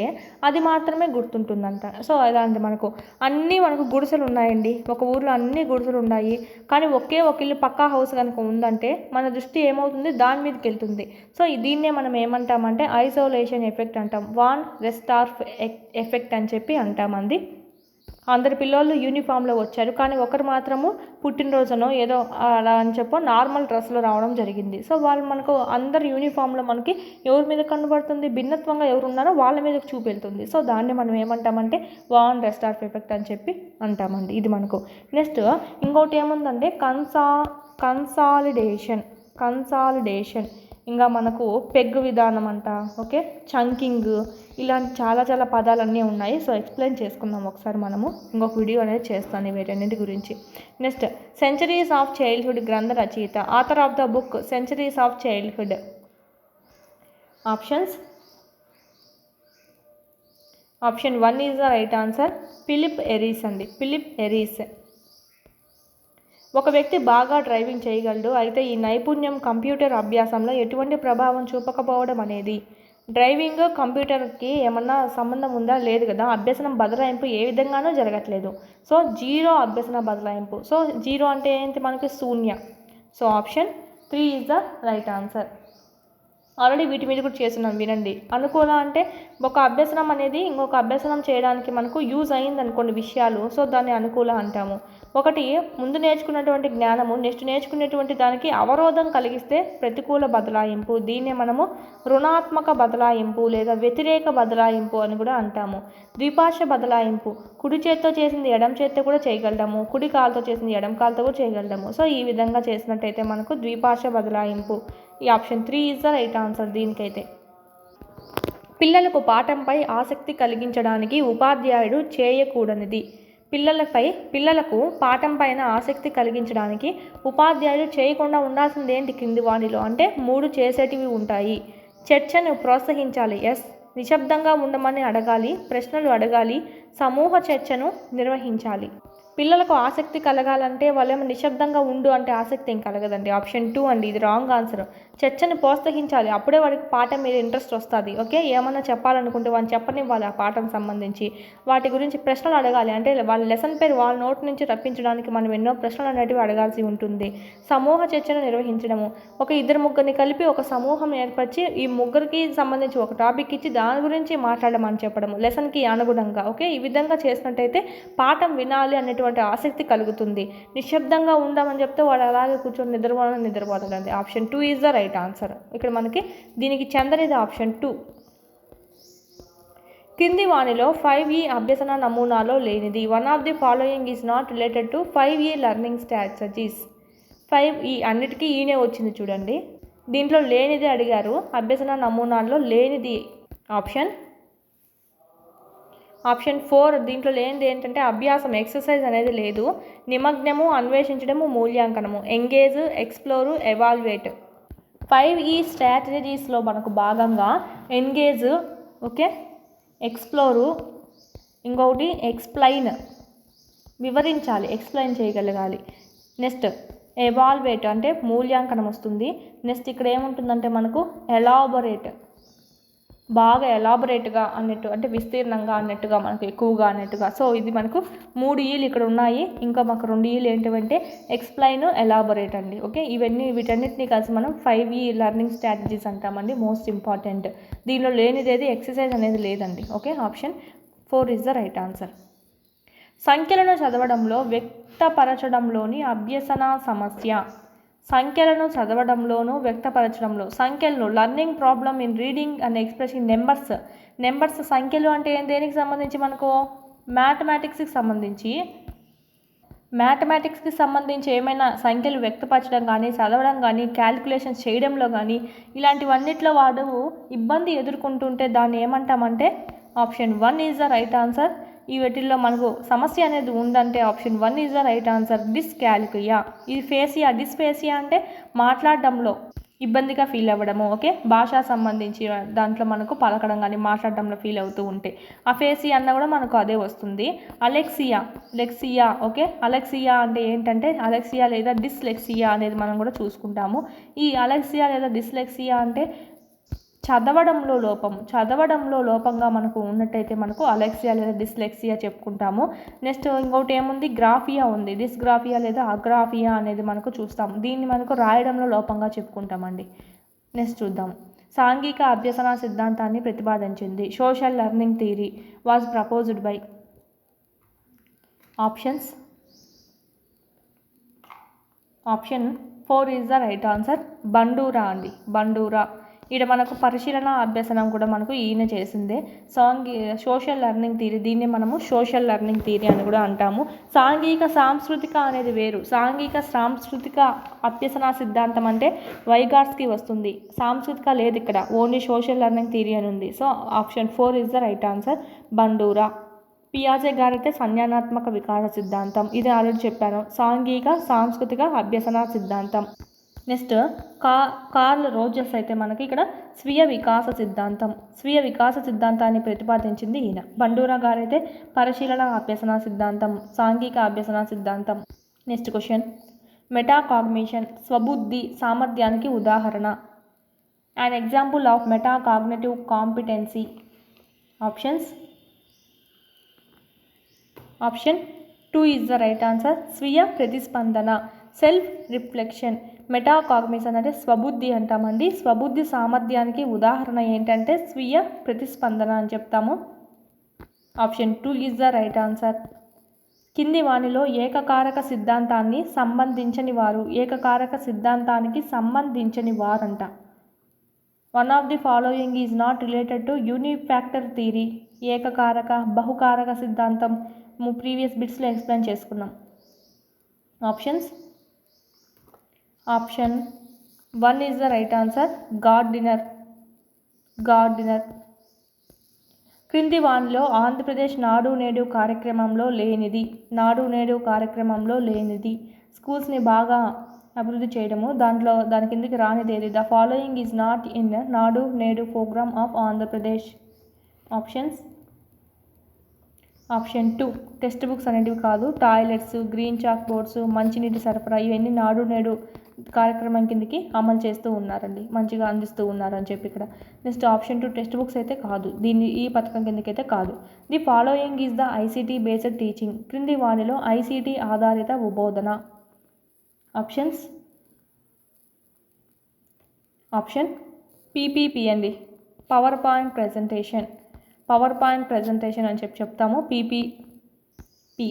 [SPEAKER 1] అది మాత్రమే గుర్తుంటుందంట. సో అలాంటి మనకు గుడిసెలు ఉన్నాయండి, ఒక ఊర్లో అన్ని గుడిసెలు ఉన్నాయి, కానీ ఒక ఇల్లు పక్కా హౌస్ కనుక ఉందంటే మన దృష్టి ఏమవుతుంది, దాని మీదకి వెళ్తుంది. సో దీన్నే మనం ఏమంటామంటే ఐసోలేషన్ ఎఫెక్ట్ అంటాం, వాన్ రెస్టాఫ్ ఎఫెక్ట్ అని చెప్పి అంటామండి. అందరి పిల్లలు యూనిఫామ్లో వచ్చారు, కానీ ఒకరు మాత్రము పుట్టినరోజునో ఏదో అలా అని చెప్పో నార్మల్ డ్రెస్లో రావడం జరిగింది. సో వాళ్ళు మనకు అందరు యూనిఫామ్లో మనకి ఎవరి మీద కనబడుతుంది, భిన్నత్వంగా ఎవరు ఉన్నారో వాళ్ళ మీదకి చూపెళ్తుంది. సో దాన్ని మనం ఏమంటామంటే వాన్ రెస్టాఫ్ ఎఫెక్ట్ అని చెప్పి అంటామండి. ఇది మనకు. నెక్స్ట్ ఇంకోటి ఏముందంటే కన్సాలిడేషన్, ఇంకా మనకు పెగ్ విధానం అంట, ఓకే, చంకింగ్, ఇలాంటి చాలా పదాలన్నీ ఉన్నాయి. సో ఎక్స్ప్లెయిన్ చేసుకుందాం ఒకసారి మనము. ఇంకొక వీడియో అనేది చేస్తాను వీటన్నింటి గురించి. నెక్స్ట్ సెంచరీస్ ఆఫ్ చైల్డ్హుడ్ గ్రంథ రచయిత, author of the book centuries of childhood. Option 1 is the right answer. Philippe Aries అండి, ఫిలిప్ ఎరీస్. ఒక వ్యక్తి బాగా డ్రైవింగ్ చేయగలడు, అయితే ఈ నైపుణ్యం కంప్యూటర్ అభ్యాసంలో ఎటువంటి ప్రభావం చూపకపోవడం అనేది. డ్రైవింగ్ కంప్యూటర్కి ఏమన్నా సంబంధం ఉందా? లేదు కదా. అభ్యసనం బదలాయింపు ఏ విధంగానూ జరగట్లేదు. సో 0 అభ్యసన బదలాయింపు. సో 0 అంటే ఏంటి మనకి? శూన్య. So option 3 is the right answer. Already వీటి మీద కూడా చేస్తున్నాం, వినండి. అనుకూల అంటే ఒక అభ్యసనం అనేది ఇంకొక అభ్యసనం చేయడానికి మనకు యూజ్ అయింది అనుకోండి విషయాలు, సో దాన్ని అనుకూల అంటాము. ఒకటి ముందు నేర్చుకున్నటువంటి జ్ఞానము నెక్స్ట్ నేర్చుకునేటువంటి దానికి అవరోధం కలిగిస్తే ప్రతికూల బదలాయింపు. దీన్నే మనము రుణాత్మక బదలాయింపు లేదా వ్యతిరేక బదలాయింపు అని కూడా అంటాము. ద్విపార్ష బదలాయింపు, కుడి చేత్తో చేసింది ఎడం చేత్తో కూడా చేయగలము, కుడి కాలుతో చేసింది ఎడం కాలుతో కూడా చేయగలము. సో ఈ విధంగా చేసినట్టయితే మనకు ద్విపార్ష బదలాయింపు. ఈ option 3 is the right answer దీనికైతే. పిల్లలకు పాఠంపై ఆసక్తి కలిగించడానికి ఉపాధ్యాయుడు చేయకూడనిది. పిల్లలకు పాఠం పైన ఆసక్తి కలిగించడానికి ఉపాధ్యాయుడు చేయకుండా ఉండాల్సింది ఏంటి కింది వాటిలో అంటే 3 చేసేటివి ఉంటాయి. చర్చను ప్రోత్సహించాలి, ఎస్. నిశ్శబ్దంగా ఉండమని అడగాలి, ప్రశ్నలు అడగాలి, సమూహ చర్చను నిర్వహించాలి. పిల్లలకు ఆసక్తి కలగాలంటే వాళ్ళేమో నిశ్శబ్దంగా ఉండు అంటే ఆసక్తి ఏం కలగదండి. ఆప్షన్ 2 అండి, ఇది రాంగ్ ఆన్సర్. చర్చను ప్రోత్సహించాలి, అప్పుడే వాడికి పాఠం మీద ఇంట్రెస్ట్ వస్తుంది. ఓకే, ఏమన్నా చెప్పాలనుకుంటే వాళ్ళు చెప్పనివ్వాలి ఆ పాఠం సంబంధించి. వాటి గురించి ప్రశ్నలు అడగాలి, అంటే వాళ్ళ లెసన్ పేరు వాళ్ళ నోటి నుంచి తప్పించడానికి మనం ఎన్నో ప్రశ్నలు అనేటివి అడగాల్సి ఉంటుంది. సమూహ చర్చను నిర్వహించడము, ఒక 2-3 కలిపి ఒక సమూహం ఏర్పరిచి ఈ 3 సంబంధించి ఒక టాపిక్ ఇచ్చి దాని గురించి మాట్లాడమని చెప్పడము లెసన్కి అనుగుణంగా. ఓకే, ఈ విధంగా చేసినట్టయితే పాఠం వినాలి అనేటువంటి ఆసక్తి కలుగుతుంది. నిశ్శబ్దంగా ఉండమని చెప్తే వాడు అలాగే కూర్చొని నిద్రపోతాడండి. Option 2 is the right right answer. ఇక్కడ మనకి దీనికి చెందనిది ఆప్షన్ 2. కింది వానిలో 5E అభ్యసన నమూనాలో లేనిది. One of the following is not related to 5E learning strategies. 5E అన్నిటికీ ఈనే వచ్చింది చూడండి. దీంట్లో లేనిది అడిగారు. అభ్యసన నమూనాల్లో లేనిది ఆప్షన్ 4. దీంట్లో లేనిది ఏంటంటే అభ్యాసం, ఎక్సర్సైజ్ అనేది లేదు. నిమగ్నము, అన్వేషించడము, మూల్యాంకనము, ఎంగేజ్, ఎక్స్ప్లోరు, ఎవాల్యుయేట్. 5E స్ట్రాటజీస్లో మనకు భాగంగా ఎంగేజ్, ఓకే, ఎక్స్ప్లోరు, ఇంకొకటి ఎక్స్ప్లెయిన్, వివరించాలి, ఎక్స్ప్లెయిన్ చేయగలగాలి. నెక్స్ట్ ఎవాల్యుయేట్ అంటే మూల్యాంకనం వస్తుంది. నెక్స్ట్ ఇక్కడ ఏముంటుందంటే మనకు ఎలాబొరేట్, బాగా ఎలాబొరేట్గా అన్నట్టు, అంటే విస్తీర్ణంగా అన్నట్టుగా, మనకు ఎక్కువగా అన్నట్టుగా. సో ఇది మనకు 3 ఈలు ఇక్కడ ఉన్నాయి. ఇంకా మాకు 2 ఈలు ఏంటంటే ఎక్స్ప్లెయిన్, ఎలాబొరేట్ అండి. ఓకే, వీటన్నిటిని కలిసి మనం 5E లెర్నింగ్ స్ట్రాటజీస్ అంటామండి. Most important. దీనిలో లేనిదేది ఎక్సర్సైజ్ అనేది లేదండి. Okay, option 4 is the right answer. సంఖ్యలను చదవడంలో వ్యక్తపరచడంలోని అభ్యసన సమస్య. సంఖ్యలను చదవడంలోనూ వ్యక్తపరచడంలో, సంఖ్యలను learning problem in reading and expressing numbers. సంఖ్యలు అంటే దేనికి సంబంధించి మనకు మ్యాథమెటిక్స్కి సంబంధించి ఏమైనా సంఖ్యలు వ్యక్తపరచడం కానీ, చదవడం కానీ, క్యాలిక్యులేషన్స్ చేయడంలో కానీ, ఇలాంటివన్నిట్లో వాడు ఇబ్బంది ఎదుర్కొంటుంటే దాన్ని ఏమంటామంటే option 1 is the right answer. ఈ వీటిల్లో మనకు సమస్య అనేది ఉందంటే option 1 is the right answer. Dyscalculia, ఇది ఫేసియా. డిస్ఫేసియా అంటే మాట్లాడడంలో ఇబ్బందిగా ఫీల్ అవ్వడము. ఓకే, భాషా సంబంధించి దాంట్లో మనకు పలకడం కానీ, మాట్లాడడంలో ఫీల్ అవుతూ ఉంటే అఫేసియా అన్న కూడా మనకు అదే వస్తుంది. లెక్సియా. ఓకే, అలెక్సియా అంటే ఏంటంటే అలెక్సియా లేదా డిస్లెక్సియా అనేది మనం కూడా చూసుకుంటాము. ఈ అలెక్సియా లేదా డిస్లెక్సియా అంటే చదవడంలో లోపంగా మనకు ఉన్నట్టయితే మనకు అలెక్సియా లేదా డిస్లెక్సియా చెప్పుకుంటాము. నెక్స్ట్ ఇంకోటి ఏముంది, గ్రాఫియా ఉంది. డిస్గ్రాఫియా లేదా అగ్రాఫియా అనేది మనకు చూస్తాం. దీన్ని మనకు రాయడంలో లోపంగా చెప్పుకుంటామండి. నెక్స్ట్ చూద్దాం. సాంఘిక అభ్యసన సిద్ధాంతాన్ని ప్రతిపాదించింది. Social learning theory was proposed by. Option 4 is the right answer. Bandura అండి, బండూరా. ఇక్కడ మనకు పరిశీలన అభ్యసనం కూడా మనకు ఈయన చేసిందే. సోషల్ లెర్నింగ్ థియరీ, దీన్ని మనము సోషల్ లెర్నింగ్ థియరీ అని కూడా అంటాము. సాంస్కృతిక అనేది వేరు. సాంస్కృతిక అభ్యసన సిద్ధాంతం అంటే వైగాట్స్కి వస్తుంది. సాంస్కృతిక లేదు ఇక్కడ, ఓన్లీ సోషల్ లెర్నింగ్ థియరీ అని ఉంది. So option 4 is the right answer, Bandura. పియాజే గారైతే సంజ్ఞానాత్మక వికాస సిద్ధాంతం, ఇది ఆల్రెడీ చెప్పాను. సాంస్కృతిక అభ్యసన సిద్ధాంతం. నెక్స్ట్ కార్ల్ రోజర్స్ అయితే మనకి ఇక్కడ స్వీయ వికాస సిద్ధాంతాన్ని ప్రతిపాదించింది ఈయన. బండూరా గారైతే పరిశీలన అభ్యసన సిద్ధాంతం, సాంఘిక అభ్యసన సిద్ధాంతం. నెక్స్ట్ క్వశ్చన్, మెటాకాగ్నిషన్ స్వబుద్ధి సామర్థ్యానికి ఉదాహరణ. An example of metacognitive competency. Option 2 is the right answer. స్వీయ ప్రతిస్పందన, సెల్ఫ్ రిఫ్లెక్షన్. మెటాకాగ్నిషన్ అంటే స్వబుద్ధి అంటామండి. స్వబుద్ధి సామర్థ్యానికి ఉదాహరణ ఏంటంటే స్వీయ ప్రతిస్పందన అని చెప్తాము. Option 2 is the right answer. కింది వానిలో ఏకకారక సిద్ధాంతానికి సంబంధించని వారంట. One of the following is not related to unifactor theory. ఏకకారక, బహుకారక సిద్ధాంతం ప్రీవియస్ బిట్స్లో ఎక్స్ప్లెయిన్ చేసుకున్నాం. Option 1 is the right answer. Gardner. క్రింది వానిలో ఆంధ్రప్రదేశ్ నాడు నేడు కార్యక్రమంలో లేనిది. స్కూల్స్ని బాగా అభివృద్ధి చేయడము, దాని కిందకి రానిదేది. The following is not in Nadu Nedu programme of Andhra Pradesh. Option 2 text books అనేటివి కాదు. టాయిలెట్స్, గ్రీన్ చాక్ బోర్డ్స్, మంచినీటి సరఫరా, ఇవన్నీ నాడు నేడు కార్యక్రమం కిందకి అమలు చేస్తూ ఉన్నారండి, మంచిగా అందిస్తూ ఉన్నారని చెప్పి ఇక్కడ. నెక్స్ట్ ఆప్షన్ 2 టెక్స్ట్ బుక్స్ అయితే కాదు, ఈ పథకం కిందకైతే కాదు. The following is the ICT based teaching. క్రింది వానిలో ఐసీటీ ఆధారిత బోధన. ఆప్షన్ పీపీపీ అండి, పవర్ పాయింట్ ప్రజెంటేషన్ అని చెప్తాము, PPP.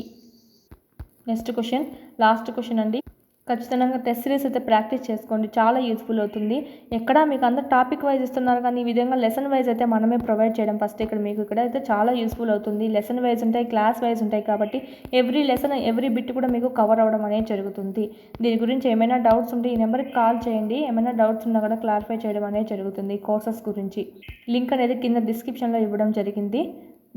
[SPEAKER 1] Next question, last question అండి. ఖచ్చితంగా టెస్ట్ సిరీస్ అయితే ప్రాక్టీస్ చేసుకోండి, చాలా యూస్ఫుల్ అవుతుంది. ఎక్కడ మీకు అందరు టాపిక్ వైజ్ ఇస్తున్నారు కానీ ఈ విధంగా లెసన్ వైజ్ అయితే మనమే ప్రొవైడ్ చేయడం ఫస్ట్ ఇక్కడ మీకు ఇక్కడ అయితే చాలా యూస్ఫుల్ అవుతుంది. లెసన్ వైజ్ ఉంటాయి, క్లాస్ వైజ్ ఉంటాయి కాబట్టి ఎవ్రీ లెసన్ ఎవ్రీ బిట్ కూడా మీకు కవర్ అవ్వడం అనేది జరుగుతుంది. దీని గురించి ఏమైనా డౌట్స్ ఉంటే ఈ నెంబర్కి కాల్ చేయండి. ఏమైనా డౌట్స్ ఉన్నా కూడా క్లారిఫై చేయడం అనేది జరుగుతుంది. కోర్సెస్ గురించి లింక్ అనేది కింద డిస్క్రిప్షన్లో ఇవ్వడం జరిగింది.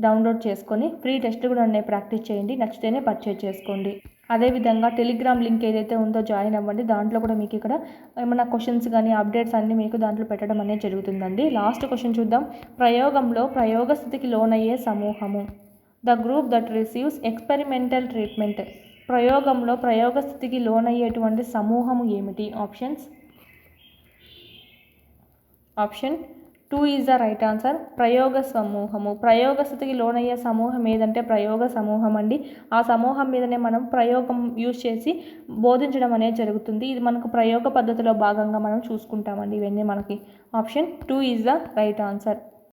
[SPEAKER 1] డౌన్లోడ్ చేసుకొని ఫ్రీ టెస్ట్ కూడా ఉన్నాయి, ప్రాక్టీస్ చేయండి. నచ్చితేనే పర్చేజ్ చేసుకోండి. అదేవిధంగా టెలిగ్రామ్ లింక్ ఏదైతే ఉందో జాయిన్ అవ్వండి. దాంట్లో కూడా మీకు ఇక్కడ ఏమైనా క్వశ్చన్స్ కానీ అప్డేట్స్ అన్నీ మీకు దాంట్లో పెట్టడం అనేది జరుగుతుందండి. లాస్ట్ క్వశ్చన్ చూద్దాం. ప్రయోగంలో ప్రయోగ స్థితికి లోనయ్యే సమూహము. The group that receives experimental treatment. ప్రయోగంలో ప్రయోగ స్థితికి లోనయ్యేటువంటి సమూహము ఏమిటి? Option 2 is the right answer. ప్రయోగ సమూహము. ప్రయోగ స్థితికి లోనయ్యే సమూహం ఏదంటే ప్రయోగ సమూహం అండి. ఆ సమూహం మీదనే మనం ప్రయోగం యూజ్ చేసి బోధించడం అనేది జరుగుతుంది. ఇది మనకు ప్రయోగ పద్ధతిలో భాగంగా మనం చూసుకుంటామండి. ఇవన్నీ మనకి option 2 is the right answer.